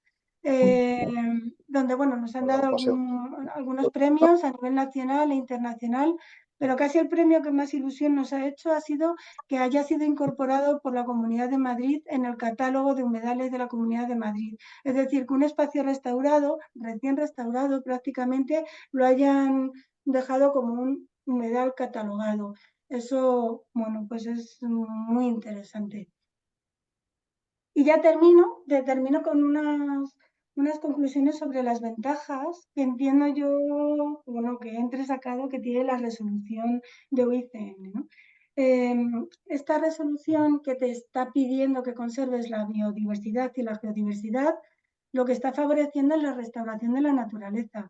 donde, bueno, nos han dado algunos premios a nivel nacional e internacional, pero casi el premio que más ilusión nos ha hecho ha sido que haya sido incorporado por la Comunidad de Madrid en el catálogo de humedales de la Comunidad de Madrid. Es decir, que un espacio restaurado, recién restaurado prácticamente, lo hayan dejado como un humedal catalogado. Eso, bueno, pues es muy interesante. Y ya termino con unas conclusiones sobre las ventajas que entiendo yo, bueno, que he entresacado que tiene la resolución de UICN, ¿no? Esta resolución que te está pidiendo que conserves la biodiversidad y la geodiversidad, lo que está favoreciendo es la restauración de la naturaleza.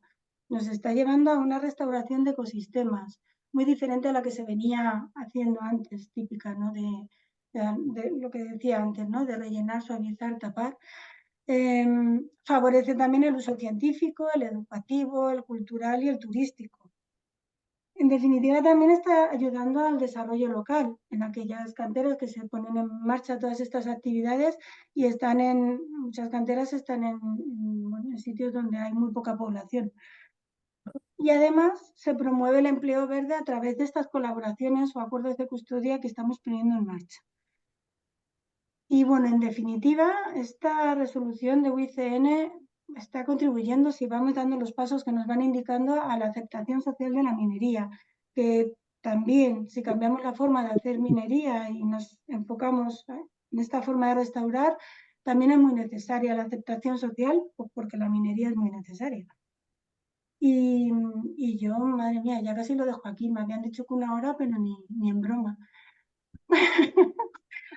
Nos está llevando a una restauración de ecosistemas, muy diferente a la que se venía haciendo antes, típica, ¿no? de lo que decía antes, ¿no? De rellenar, suavizar, tapar. Favorece también el uso científico, el educativo, el cultural y el turístico. En definitiva, también está ayudando al desarrollo local, en aquellas canteras que se ponen en marcha todas estas actividades y muchas canteras están en sitios donde hay muy poca población. Y además se promueve el empleo verde a través de estas colaboraciones o acuerdos de custodia que estamos poniendo en marcha. Y bueno, en definitiva, esta resolución de UICN está contribuyendo, si vamos dando los pasos que nos van indicando, a la aceptación social de la minería, que también, si cambiamos la forma de hacer minería y nos enfocamos en esta forma de restaurar, también es muy necesaria la aceptación social, pues porque la minería es muy necesaria. Y yo, madre mía, ya casi lo dejo aquí. Me habían dicho que 1 hora, pero ni en broma.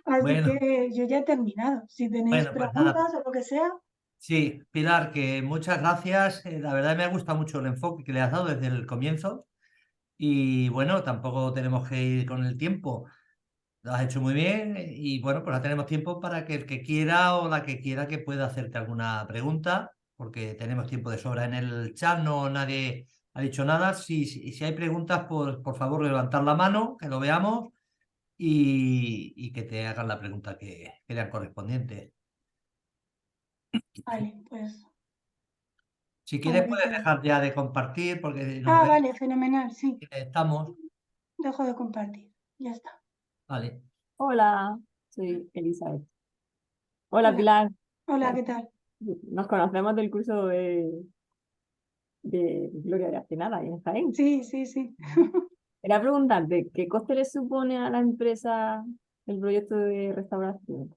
Así Bueno, que yo ya he terminado. Si tenéis bueno, pues nada. preguntas o lo que sea. Sí, Pilar, que muchas gracias. La verdad me ha gustado mucho el enfoque que le has dado desde el comienzo. Y bueno, tampoco tenemos que ir con el tiempo. Lo has hecho muy bien y bueno, pues ya tenemos tiempo para que el que quiera o la que quiera que pueda hacerte alguna pregunta, porque tenemos tiempo de sobra. En el chat no nadie ha dicho nada. Si hay preguntas, pues por favor levantar la mano, que lo veamos y que te hagan la pregunta que crean correspondiente. Vale, pues Si quieres, ahora puedes ya. dejar ya de compartir porque nos vemos Vale, fenomenal, sí. y estamos. Dejo de compartir. Ya está. Vale. Hola, soy Elizabeth. Hola, Hola. Pilar. Hola, ¿qué tal? Nos conocemos del curso de Gloria de Artenada en Jaén. Sí, sí, sí. Era preguntarte, ¿qué coste le supone a la empresa el proyecto de restauración?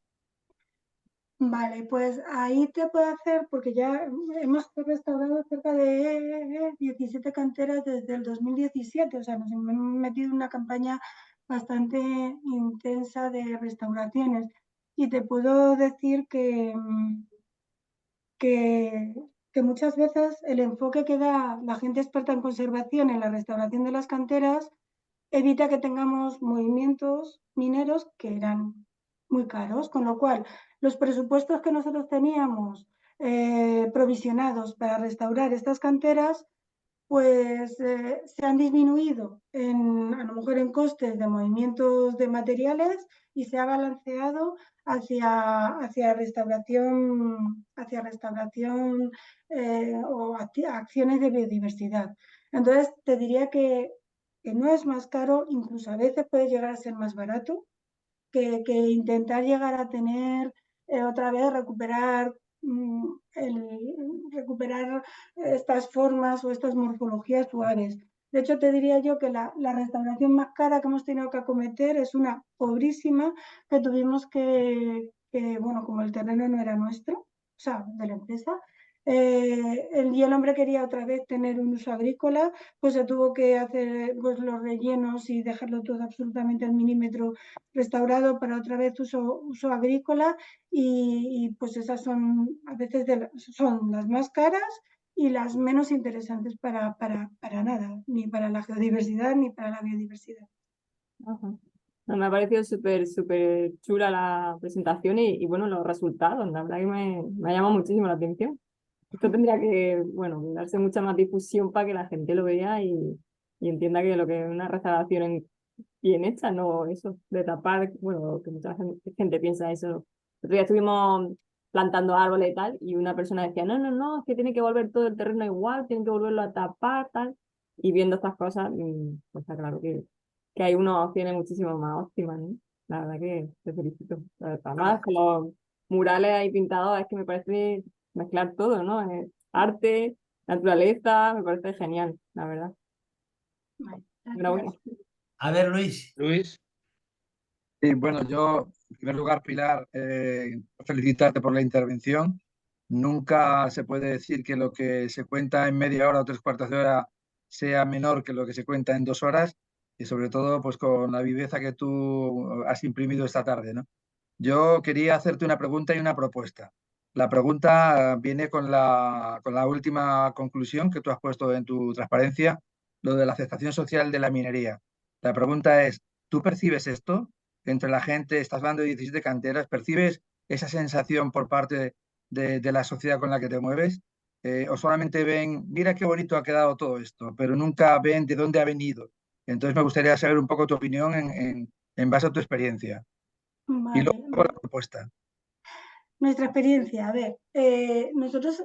Vale, pues ahí te puedo hacer, porque ya hemos restaurado cerca de 17 canteras desde el 2017, o sea, nos hemos metido en una campaña bastante intensa de restauraciones. Y te puedo decir que muchas veces el enfoque que da la gente experta en conservación en la restauración de las canteras evita que tengamos movimientos mineros que eran muy caros, con lo cual los presupuestos que nosotros teníamos provisionados para restaurar estas canteras pues se han disminuido a lo mejor en costes de movimientos de materiales y se ha balanceado hacia restauración o acciones de biodiversidad. Entonces, te diría que no es más caro, incluso a veces puede llegar a ser más barato que intentar llegar a tener otra vez, recuperar estas formas o estas morfologías suaves. De hecho, te diría yo que la restauración más cara que hemos tenido que acometer es una pobrísima que tuvimos bueno, como el terreno no era nuestro, sea, de la empresa. Y el hombre quería otra vez tener un uso agrícola, pues se tuvo que hacer pues, los rellenos y dejarlo todo absolutamente al milímetro restaurado para otra vez uso agrícola pues esas son a veces son las más caras y las menos interesantes para nada, ni para la geodiversidad ni para la biodiversidad. Ajá. No, me ha parecido súper chula la presentación y bueno, los resultados, la verdad que me ha llamado muchísimo la atención. Esto tendría que, bueno, darse mucha más difusión para que la gente lo vea y entienda que lo que es una restauración bien hecha, no eso de tapar, bueno, que mucha gente piensa eso. El otro día estuvimos plantando árboles y tal, y una persona decía, no, es que tiene que volver todo el terreno igual, tiene que volverlo a tapar, tal. Y viendo estas cosas, pues está claro que hay unas opciones muchísimo más óptimas, ¿no? La verdad que te felicito. Además, con los murales ahí pintados, es que me parece mezclar todo, ¿no? Arte, naturaleza, me parece genial, la verdad. Vale, Enhorabuena. gracias. A ver, Luis. Luis. Sí, bueno, yo, en primer lugar, Pilar, felicitarte por la intervención. Nunca se puede decir que lo que se cuenta en media hora o 3/4 de hora sea menor que lo que se cuenta en 2 horas y sobre todo pues con la viveza que tú has imprimido esta tarde, ¿no? Yo quería hacerte una pregunta y una propuesta. La pregunta viene con la última conclusión que tú has puesto en tu transparencia, lo de la aceptación social de la minería. La pregunta es, ¿tú percibes esto entre la gente? Estás hablando de 17 canteras, ¿percibes esa sensación por parte de la sociedad con la que te mueves? ¿O solamente ven, mira qué bonito ha quedado todo esto, pero nunca ven de dónde ha venido? Entonces me gustaría saber un poco tu opinión en base a tu experiencia. Y Vale. luego la propuesta. Nuestra experiencia, a ver, nosotros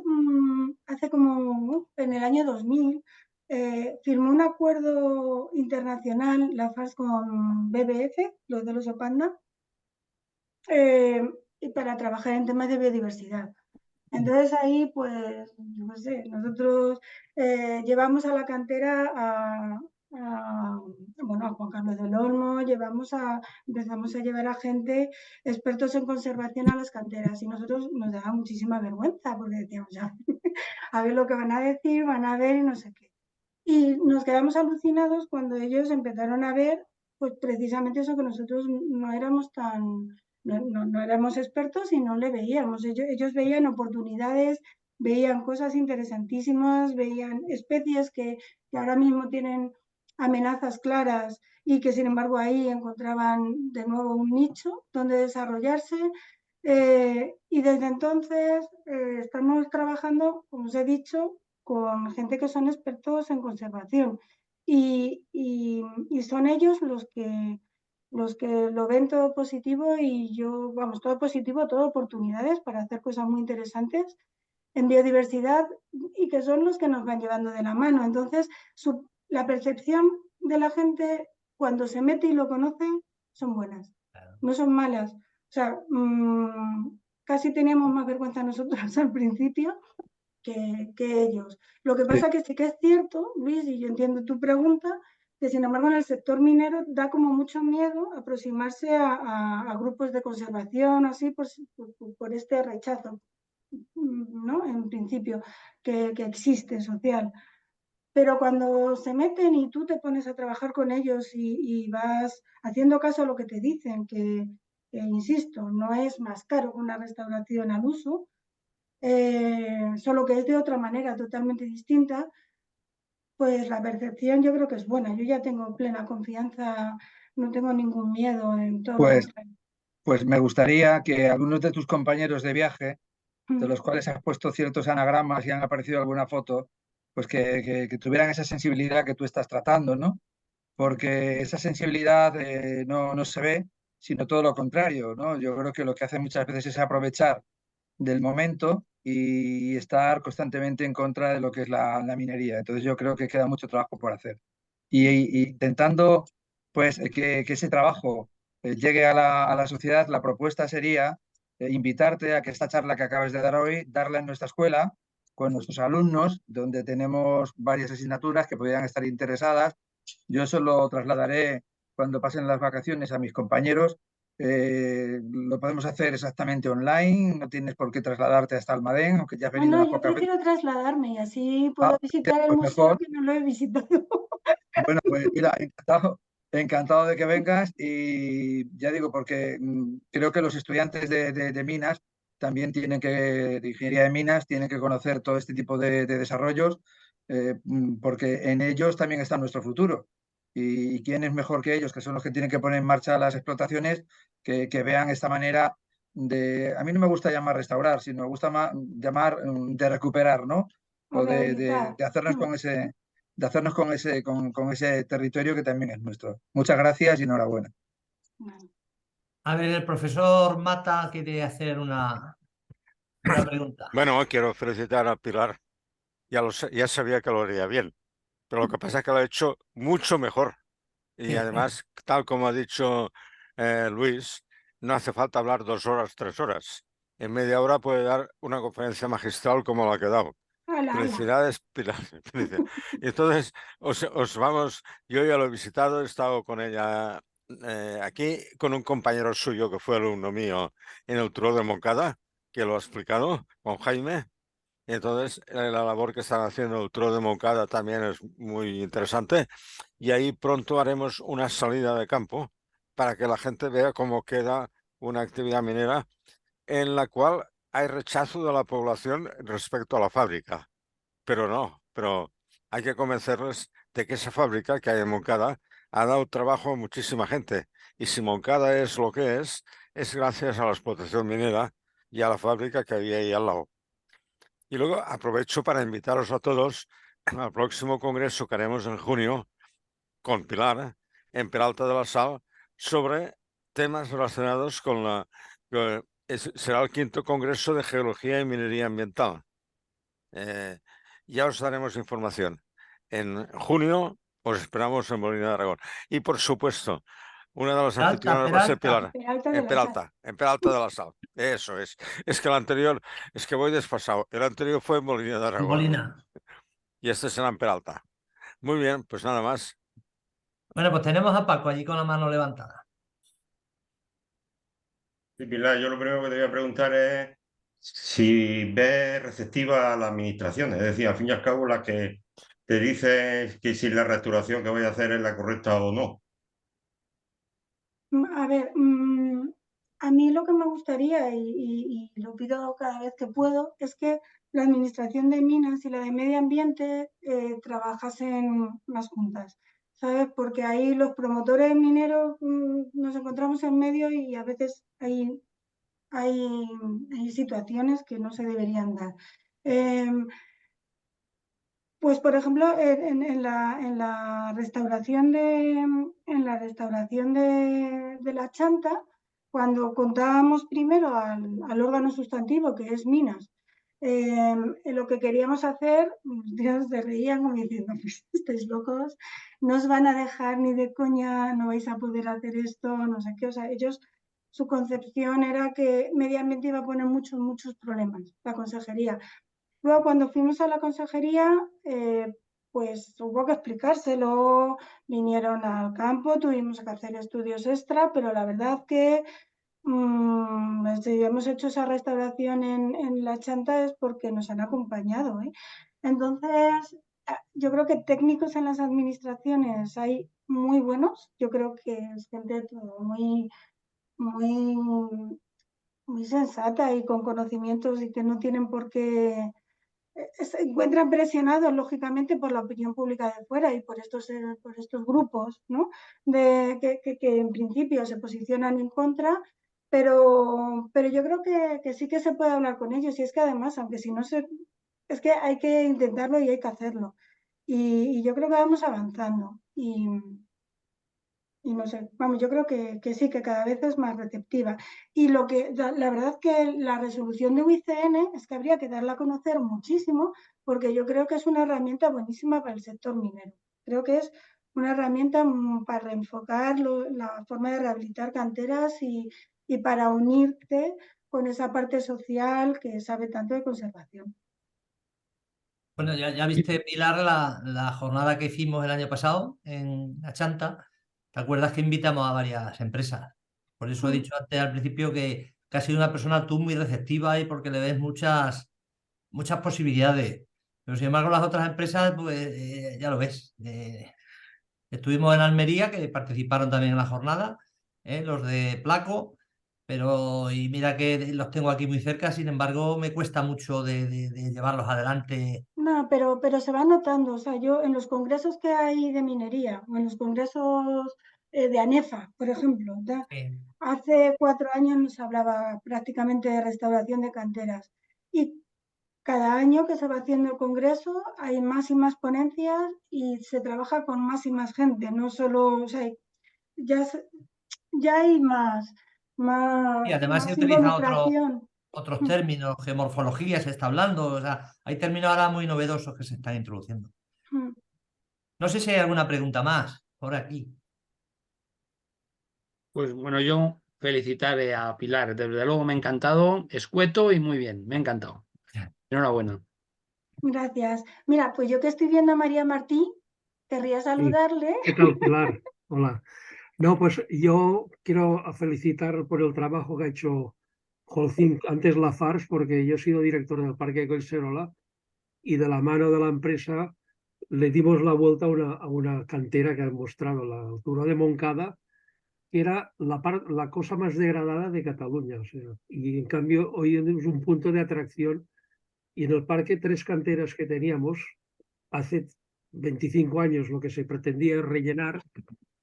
hace como en el año 2000 firmó un acuerdo internacional, la FAS con BBF, los del oso panda, y para trabajar en temas de biodiversidad. Entonces ahí, pues, yo qué sé, nosotros llevamos a la cantera bueno, a Juan Carlos del Olmo, empezamos a llevar a gente, expertos en conservación a las canteras y nosotros nos daba muchísima vergüenza porque decíamos, ya, a ver lo que van a decir, van a ver y no sé qué. Y nos quedamos alucinados cuando ellos empezaron a ver, pues precisamente eso que nosotros no éramos no éramos expertos y no le veíamos. Ellos veían oportunidades, veían cosas interesantísimas, veían especies que ahora mismo tienen amenazas claras y que sin embargo ahí encontraban de nuevo un nicho donde desarrollarse. Y desde entonces estamos trabajando, como os he dicho, con gente que son expertos en conservación y son ellos los que lo ven todo positivo y yo, vamos, todo positivo, todo oportunidades para hacer cosas muy interesantes en biodiversidad y que son los que nos van llevando de la mano. Entonces, la percepción de la gente cuando se mete y lo conoce son buenas, no son malas. O sea, casi teníamos más vergüenza nosotros al principio que ellos. Lo que pasa que sí que es cierto, Luis, y yo entiendo tu pregunta, que sin embargo en el sector minero da como mucho miedo aproximarse a grupos de conservación, así por este rechazo, ¿no? En principio, que existe social. Pero cuando se meten y tú te pones a trabajar con ellos y vas haciendo caso a lo que te dicen, insisto, no es más caro que una restauración al uso, solo que es de otra manera totalmente distinta, pues la percepción yo creo que es buena. Yo ya tengo plena confianza, no tengo ningún miedo, en todo lo Pues, contrario. pues me gustaría que algunos de tus compañeros de viaje, de los cuales has puesto ciertos anagramas y han aparecido alguna foto, pues que tuvieran esa sensibilidad que tú estás tratando, ¿no? Porque esa sensibilidad no se ve, sino todo lo contrario, ¿no? Yo creo que lo que hacen muchas veces es aprovechar del momento y estar constantemente en contra de lo que es la minería. Entonces yo creo que queda mucho trabajo por hacer. Y intentando pues que ese trabajo llegue a la sociedad, la propuesta sería invitarte a que esta charla que acabas de dar hoy, darla en nuestra escuela con nuestros alumnos, donde tenemos varias asignaturas que podrían estar interesadas. Yo eso lo trasladaré cuando pasen las vacaciones a mis compañeros Lo podemos hacer exactamente online, no tienes por qué trasladarte hasta Almadén, aunque ya has No, venido no, unas yo pocas veces. prefiero trasladarme y así puedo visitar el Pues museo mejor. que no lo he visitado. Bueno, pues mira, encantado de que vengas y ya digo, porque creo que los estudiantes de minas también tienen de ingeniería de minas, tienen que conocer todo este tipo de desarrollos, porque en ellos también está nuestro futuro. Y quién es mejor que ellos, que son los que tienen que poner en marcha las explotaciones, que vean esta manera a mí no me gusta llamar restaurar, sino me gusta llamar de recuperar, ¿no? O O rehabilitar. de hacernos con ese territorio que también es nuestro. Muchas gracias y enhorabuena. Vale. A ver, el profesor Mata quiere hacer una pregunta. Bueno, quiero felicitar a Pilar. Ya sabía que lo haría bien, pero lo que pasa es que lo ha hecho mucho mejor. Y además, tal como ha dicho Luis, no hace falta hablar 2 horas, 3 horas. En media hora puede dar una conferencia magistral como la que ha dado. Ala, ala. Felicidades, Pilar. Y entonces, os vamos, yo ya lo he visitado, he estado con ella aquí, con un compañero suyo que fue alumno mío en el Turó de Moncada, que lo ha explicado, con Jaime. Entonces, la labor que están haciendo el Turó de Moncada también es muy interesante. Y ahí pronto haremos una salida de campo para que la gente vea cómo queda una actividad minera en la cual hay rechazo de la población respecto a la fábrica. Pero hay que convencerles de que esa fábrica que hay en Moncada ha dado trabajo a muchísima gente. Y si Moncada es lo que es gracias a la explotación minera y a la fábrica que había ahí al lado. Y luego aprovecho para invitaros a todos al próximo congreso que haremos en junio con Pilar en Peralta de la Sal sobre temas relacionados con será el 5º Congreso de Geología y Minería Ambiental. Ya os daremos información. En junio os esperamos en Molina de Aragón. Y por supuesto, una de las anfitrionas va a ser Pilar. Peralta de la Sal. En Peralta de la Sal. Eso es. Es que el anterior, es que voy desfasado. El anterior fue en Molina de Aragón. Molina. Y este será en Peralta. Muy bien, pues nada más. Bueno, pues tenemos a Paco allí con la mano levantada. Sí, Pilar, yo lo primero que te voy a preguntar es si ves receptiva a la administración, es decir, al fin y al cabo la que te dice que si la restauración que voy a hacer es la correcta o no. A ver, a mí lo que me gustaría, y lo pido cada vez que puedo, es que la Administración de Minas y la de Medio Ambiente trabajasen más juntas, ¿sabes? Porque ahí los promotores mineros nos encontramos en medio y a veces hay situaciones que no se deberían dar. Pues, por ejemplo, en la restauración de la chanta, cuando contábamos primero al órgano sustantivo, que es Minas, lo que queríamos hacer, Dios, se reían como diciendo, pues, estáis locos, no os van a dejar ni de coña, no vais a poder hacer esto, no sé qué. O sea, ellos, su concepción era que Medio Ambiente iba a poner muchos problemas, la consejería. Luego, cuando fuimos a la consejería, pues hubo que explicárselo, vinieron al campo, tuvimos que hacer estudios extra, pero la verdad que si hemos hecho esa restauración en la chanta es porque nos han acompañado, ¿eh? Entonces, yo creo que técnicos en las administraciones hay muy buenos, yo creo que es gente muy, muy sensata y con conocimientos y que no tienen por qué se encuentran presionados, lógicamente, por la opinión pública de fuera y por estos grupos, ¿no? Que en principio se posicionan en contra, pero yo creo que sí que se puede hablar con ellos. Y es que además, aunque si no se... Es que hay que intentarlo y hay que hacerlo. Y yo creo que vamos avanzando. Y no sé, vamos, yo creo que sí, que cada vez es más receptiva. Y la verdad que la resolución de UICN es que habría que darla a conocer muchísimo, porque yo creo que es una herramienta buenísima para el sector minero. Creo que es una herramienta para reenfocar la forma de rehabilitar canteras y para unirte con esa parte social que sabe tanto de conservación. Bueno, ya viste, Pilar, la jornada que hicimos el año pasado en la Chanta. ¿Te acuerdas que invitamos a varias empresas? Por eso he dicho antes al principio que has sido una persona tú muy receptiva y porque le ves muchas posibilidades. Pero sin embargo las otras empresas, pues ya lo ves. Estuvimos en Almería, que participaron también en la jornada, los de Placo, pero y mira que los tengo aquí muy cerca, sin embargo me cuesta mucho de llevarlos adelante. No, pero se va notando. O sea, yo en los congresos que hay de minería, o en los congresos de ANEFA, por ejemplo, hace 4 años no se hablaba prácticamente de restauración de canteras. Y cada año que se va haciendo el congreso hay más y más ponencias y se trabaja con más y más gente. No solo, o sea, ya, ya hay Y además se más utilizan involucración. otros términos, gemorfología se está hablando, o sea, hay términos ahora muy novedosos que se están introduciendo. Mm. No sé si hay alguna pregunta más por aquí. Pues bueno, yo felicitaré a Pilar. Desde luego me ha encantado, escueto y muy bien, me ha encantado. Enhorabuena. Gracias. Mira, pues yo que estoy viendo a María Martí, querría saludarle. ¿Qué tal, Pilar? Hola. No, pues yo quiero felicitar por el trabajo que ha hecho Holcim, antes Lafarge, porque yo he sido director del Parque Collserola y de la mano de la empresa le dimos la vuelta a una cantera que han mostrado a la altura de Moncada, que era la cosa más degradada de Cataluña. O sea, y en cambio hoy es un punto de atracción y en el parque 3 canteras que teníamos hace 25 años lo que se pretendía es rellenar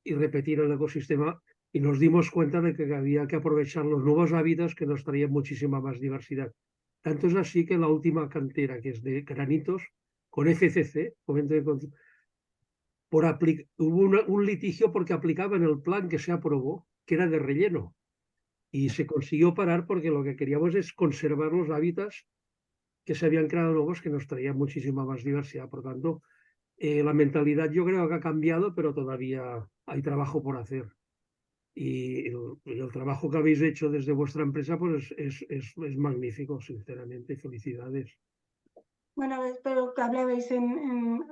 y repetir el ecosistema y nos dimos cuenta de que había que aprovechar los nuevos hábitats que nos traían muchísima más diversidad. Tanto es así que la última cantera, que es de granitos, con FCC, hubo un litigio porque aplicaban el plan que se aprobó, que era de relleno, y se consiguió parar porque lo que queríamos es conservar los hábitats que se habían creado nuevos que nos traían muchísima más diversidad. Por tanto, la mentalidad yo creo que ha cambiado, pero todavía hay trabajo por hacer. Y el trabajo que habéis hecho desde vuestra empresa pues es magnífico, sinceramente. Felicidades. Bueno, espero que hablabais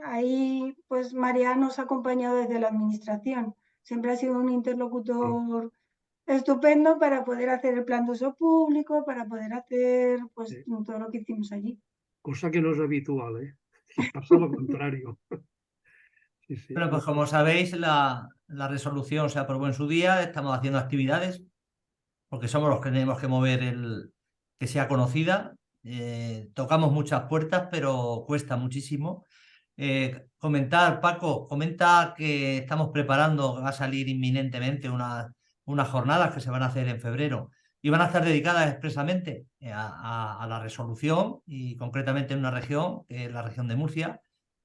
ahí, pues María nos ha acompañado desde la administración. Siempre ha sido un interlocutor estupendo para poder hacer el plan de uso público, para poder hacer pues Sí. todo lo que hicimos allí. Cosa que no es habitual, ¿eh? Y pasa lo contrario. Sí, sí. Bueno, pues como sabéis, la resolución se aprobó en su día, estamos haciendo actividades, porque somos los que tenemos que mover que sea conocida. Tocamos muchas puertas, pero cuesta muchísimo. Comentar, Paco, comenta que estamos preparando, va a salir inminentemente unas jornadas que se van a hacer en febrero y van a estar dedicadas expresamente a la resolución y concretamente en una región, que es la región de Murcia.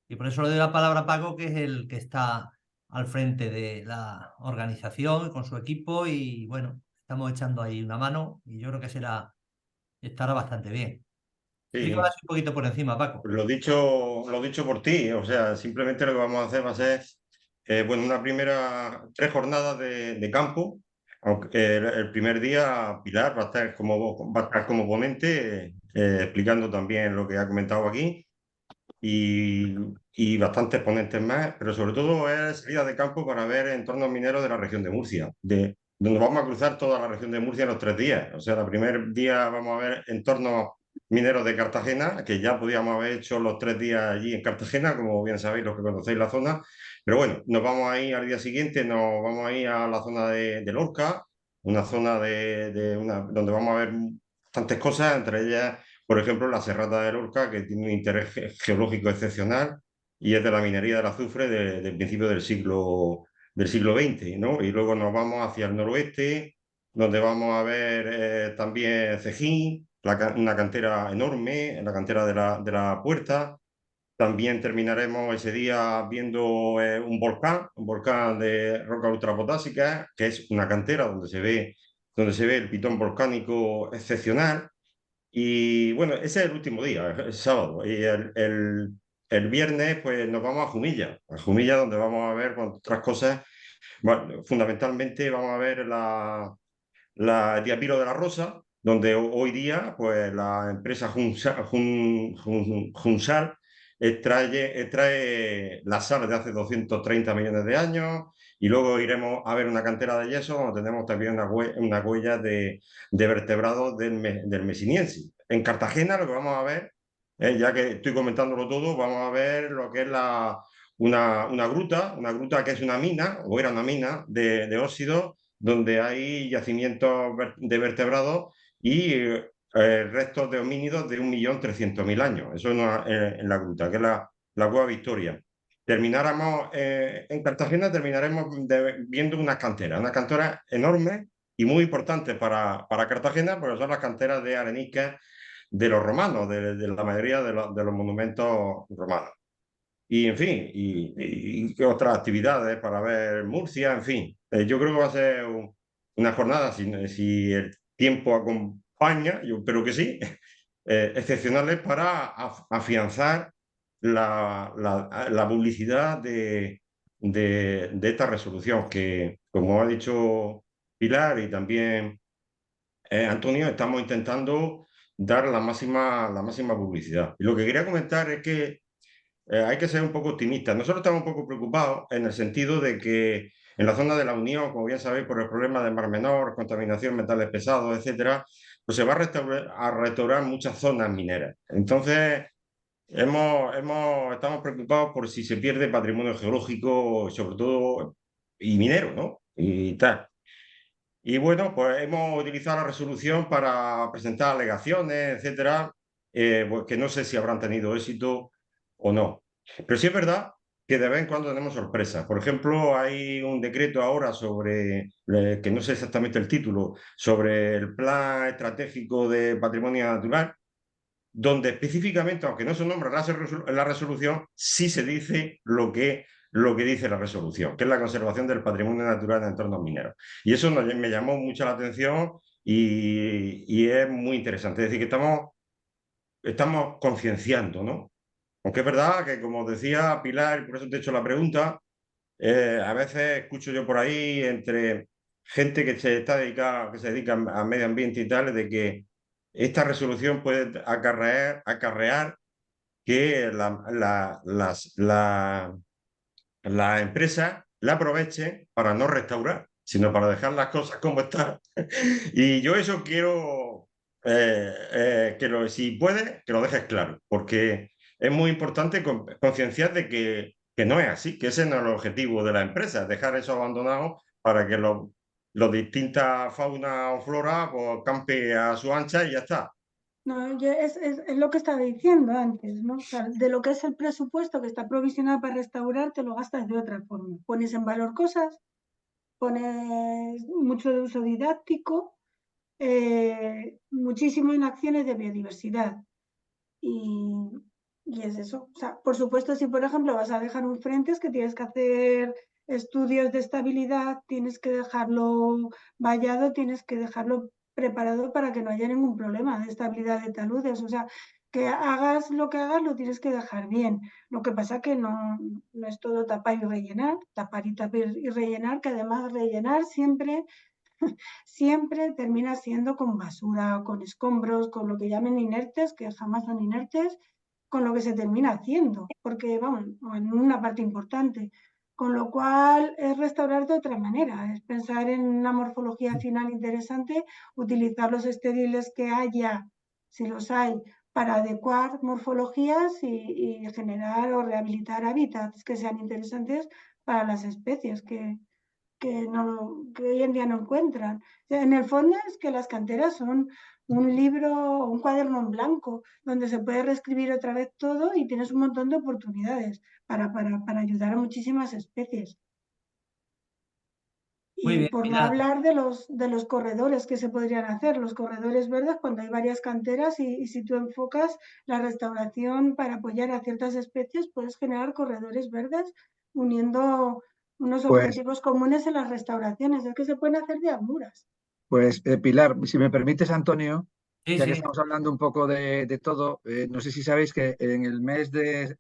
Y por eso le doy la palabra a Paco, que es el que está al frente de la organización con su equipo y bueno, estamos echando ahí una mano y yo creo que estará bastante bien. Explícame Sí, así un poquito por encima, Paco. lo dicho por ti, o sea, simplemente lo que vamos a hacer va a ser, bueno, una primera 3 jornadas de campo, aunque el primer día Pilar va a estar como ponente, explicando también lo que ha comentado aquí, y bastantes ponentes más, pero sobre todo es salida de campo para ver entornos mineros de la región de Murcia, donde vamos a cruzar toda la región de Murcia en los 3 días. O sea, el primer día vamos a ver entornos mineros de Cartagena, que ya podíamos haber hecho los 3 días allí en Cartagena, como bien sabéis los que conocéis la zona. Pero bueno, nos vamos a ir al día siguiente, nos vamos a ir a la zona de Lorca, una zona donde vamos a ver bastantes cosas, entre ellas, por ejemplo, la Serrata de Lorca, que tiene un interés geológico excepcional y es de la minería del azufre del principio del siglo XX, ¿no? Y luego nos vamos hacia el noroeste, donde vamos a ver también Cejín, una cantera enorme, la cantera de la Puerta. También terminaremos ese día viendo un volcán de roca ultrapotásica, que es una cantera donde se ve el pitón volcánico excepcional. Y bueno, ese es el último día, el sábado. Y el viernes, pues nos vamos a Jumilla, donde vamos a ver otras cosas. Bueno, fundamentalmente vamos a ver la Diapiro de la Rosa, donde hoy día, pues la empresa Junsal extrae la sal de hace 230 millones de años y luego iremos a ver una cantera de yeso donde tenemos también una huella de vertebrados del Messiniensis. En Cartagena lo que vamos a ver, ya que estoy comentándolo todo, vamos a ver lo que es una gruta que es una mina, o era una mina de óxidos, donde hay yacimientos de vertebrados y restos de homínidos de 1.300.000 años. Eso en la gruta, que es la Cueva Victoria. En Cartagena terminaremos viendo unas canteras enormes y muy importantes para Cartagena, porque son las canteras de arenisca de los romanos, de la mayoría de los monumentos romanos. Y en fin, y otras actividades para ver Murcia, en fin. Yo creo que va a ser una jornada, si el tiempo acompaña, yo espero que sí, excepcionales para afianzar la publicidad de esta resolución, que, como ha dicho Pilar y también Antonio, estamos intentando dar la máxima publicidad. Y lo que quería comentar es que hay que ser un poco optimistas. Nosotros estamos un poco preocupados en el sentido de que en la zona de la Unión, como bien sabéis, por el problema del Mar Menor, contaminación, metales pesados, etcétera, pues se va a restaurar muchas zonas mineras. Entonces, estamos preocupados por si se pierde patrimonio geológico, sobre todo, y minero, ¿no? Y tal. Y bueno, pues hemos utilizado la resolución para presentar alegaciones, etcétera, pues que no sé si habrán tenido éxito o no. Pero sí es verdad que de vez en cuando tenemos sorpresas. Por ejemplo, hay un decreto ahora que no sé exactamente el título, sobre el Plan Estratégico de Patrimonio Natural, donde específicamente, aunque no se nombra la resolución, sí se dice lo que dice la resolución, que es la conservación del patrimonio natural en entornos mineros. Y eso me llamó mucho la atención y es muy interesante. Es decir, que estamos concienciando, ¿no? Aunque es verdad que, como decía Pilar, y por eso te he hecho la pregunta, a veces escucho yo por ahí entre gente que se dedica al medio ambiente y tal, de que esta resolución puede acarrear que la empresa la aproveche para no restaurar, sino para dejar las cosas como están. Y yo eso quiero si puede, que lo dejes claro, porque es muy importante concienciar de que no es así, que ese no es el objetivo de la empresa, dejar eso abandonado para que los distintas fauna o flora pues, campe a su ancha y ya está. No, es lo que estaba diciendo antes, ¿no? O sea, de lo que es el presupuesto que está provisionado para restaurar, te lo gastas de otra forma. Pones en valor cosas, pones mucho de uso didáctico, muchísimo en acciones de biodiversidad. Y es eso. O sea, por supuesto, si por ejemplo vas a dejar un frente, es que tienes que hacer estudios de estabilidad, tienes que dejarlo vallado, tienes que dejarlo preparado para que no haya ningún problema de estabilidad de taludes. O sea, que hagas lo que hagas, lo tienes que dejar bien. Lo que pasa que no es todo tapar y rellenar, tapar y rellenar, que además rellenar siempre termina siendo con basura, con escombros, con lo que llamen inertes, que jamás son inertes, con lo que se termina haciendo, porque vamos, en una parte importante. Con lo cual es restaurar de otra manera, es pensar en una morfología final interesante, utilizar los estériles que haya, si los hay, para adecuar morfologías y generar o rehabilitar hábitats que sean interesantes para las especies que hoy en día no encuentran. O sea, en el fondo es que las canteras son un libro, un cuaderno en blanco, donde se puede reescribir otra vez todo y tienes un montón de oportunidades para ayudar a muchísimas especies. Muy Y bien, por no Pilar. hablar de los corredores que se podrían hacer, los corredores verdes cuando hay varias canteras y si tú enfocas la restauración para apoyar a ciertas especies, puedes generar corredores verdes uniendo unos Pues, objetivos comunes en las restauraciones. Es que se pueden hacer diaduras. pues Pilar, si me permites, Antonio, Sí, ya que sí. estamos hablando un poco de todo, no sé si sabéis que en el mes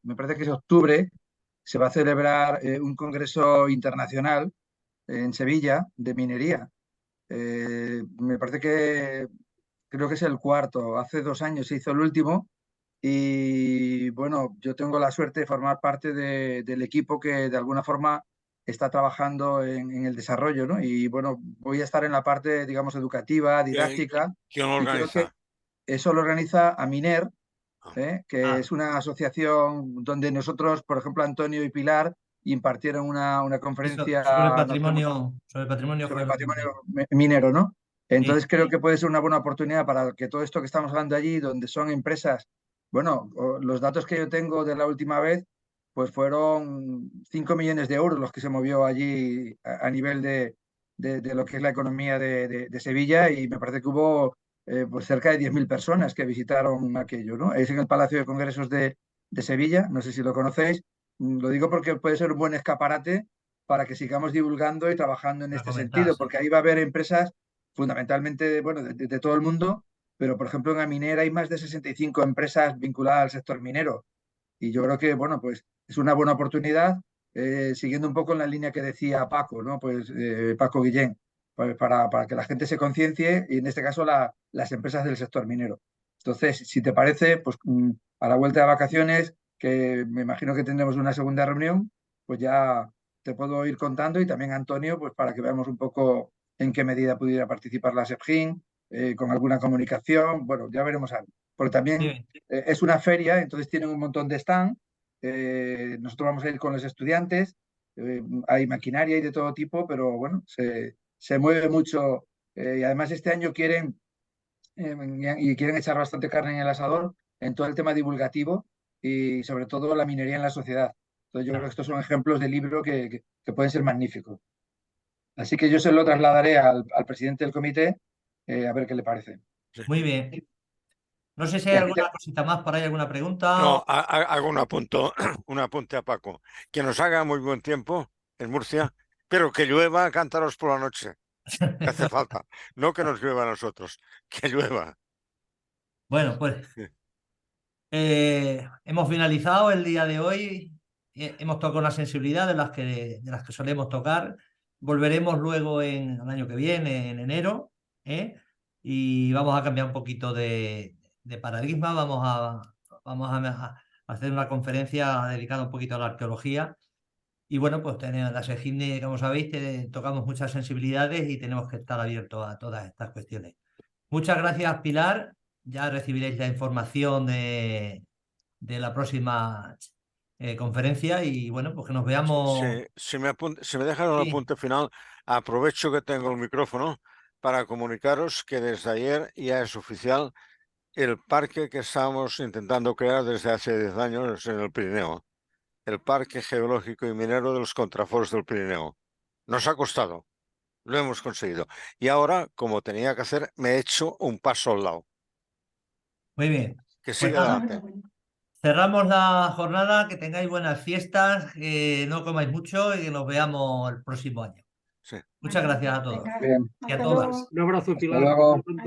me parece que es octubre, se va a celebrar un congreso internacional en Sevilla de minería. Me parece que creo que es el cuarto, hace 2 años se hizo el último y bueno, yo tengo la suerte de formar parte del equipo que de alguna forma está trabajando en el desarrollo, ¿no? Y bueno, voy a estar en la parte, digamos, educativa, didáctica. ¿Quién lo Y creo que organiza? eso lo organiza Aminer, que Ah. es una asociación donde nosotros, por ejemplo, Antonio y Pilar impartieron una Eso, conferencia sobre no hace mucho patrimonio sobre geológico. patrimonio minero, ¿no? Sí. Entonces creo que puede ser una buena oportunidad para que todo esto que estamos hablando allí, donde son empresas, bueno, los datos que yo tengo de la última vez, pues fueron 5 millones de euros los que se movió allí a nivel de lo que es la economía de Sevilla, y me parece que hubo pues cerca de 10.000 personas que visitaron aquello, ¿no? Es en el Palacio de Congresos de Sevilla, no sé si lo conocéis. Lo digo porque puede ser un buen escaparate para que sigamos divulgando y trabajando en Para este comentar, sentido, sí. porque ahí va a haber empresas fundamentalmente, bueno, de todo el mundo, pero por ejemplo en la minera hay más de 65 empresas vinculadas al sector minero, y yo creo que, bueno, pues es una buena oportunidad, siguiendo un poco en la línea que decía Paco, ¿no? Pues Paco Guillén, pues, para que la gente se conciencie, y en este caso las empresas del sector minero. Entonces, si te parece, pues a la vuelta de vacaciones, que me imagino que tendremos una segunda reunión, pues ya te puedo ir contando, y también Antonio, pues para que veamos un poco en qué medida pudiera participar la SEPGIN, con alguna comunicación. Bueno, ya veremos algo. Porque también Bien. es una feria, entonces tienen un montón de stand. Nosotros vamos a ir con los estudiantes, hay maquinaria y de todo tipo, pero bueno, se mueve mucho, y además este año quieren echar bastante carne en el asador en todo el tema divulgativo, y sobre todo la minería en la sociedad. Entonces yo creo que estos son ejemplos de libro que pueden ser magníficos. Así que yo se lo trasladaré al presidente del comité, a ver qué le parece. Muy bien. No sé si Y hay a ti alguna cosita más por ahí, alguna pregunta. No, hago un apunte a Paco. Que nos haga muy buen tiempo en Murcia, pero que llueva a cántaros por la noche, que hace falta. No que nos llueva a nosotros, que llueva. Bueno, pues Sí. hemos finalizado el día de hoy. Hemos tocado una sensibilidad de las que solemos tocar. Volveremos luego el año que viene, en enero, ¿eh? Y vamos a cambiar un poquito de paradigma. Vamos a hacer una conferencia dedicada un poquito a la arqueología. Y bueno, pues tenemos la SEGIMNE, como sabéis, tocamos muchas sensibilidades y tenemos que estar abiertos a todas estas cuestiones. Muchas gracias, Pilar. Ya recibiréis la información de la próxima conferencia, y bueno, pues que nos veamos. Si me dejan un Sí, apunte final, aprovecho que tengo el micrófono para comunicaros que desde ayer ya es oficial el parque que estamos intentando crear desde hace 10 años en el Pirineo. El Parque Geológico y Minero de los Contraforts del Pirineo. Nos ha costado, lo hemos conseguido. Y ahora, como tenía que hacer, me he hecho un paso al lado. muy bien. Que Pues siga nada, adelante. cerramos la jornada, que tengáis buenas fiestas, que no comáis mucho y que nos veamos el próximo año. Sí. Muchas gracias a todos Venga, Bien, y a hasta todas. luego. Un abrazo, hasta Pilar. luego. Hasta pronto.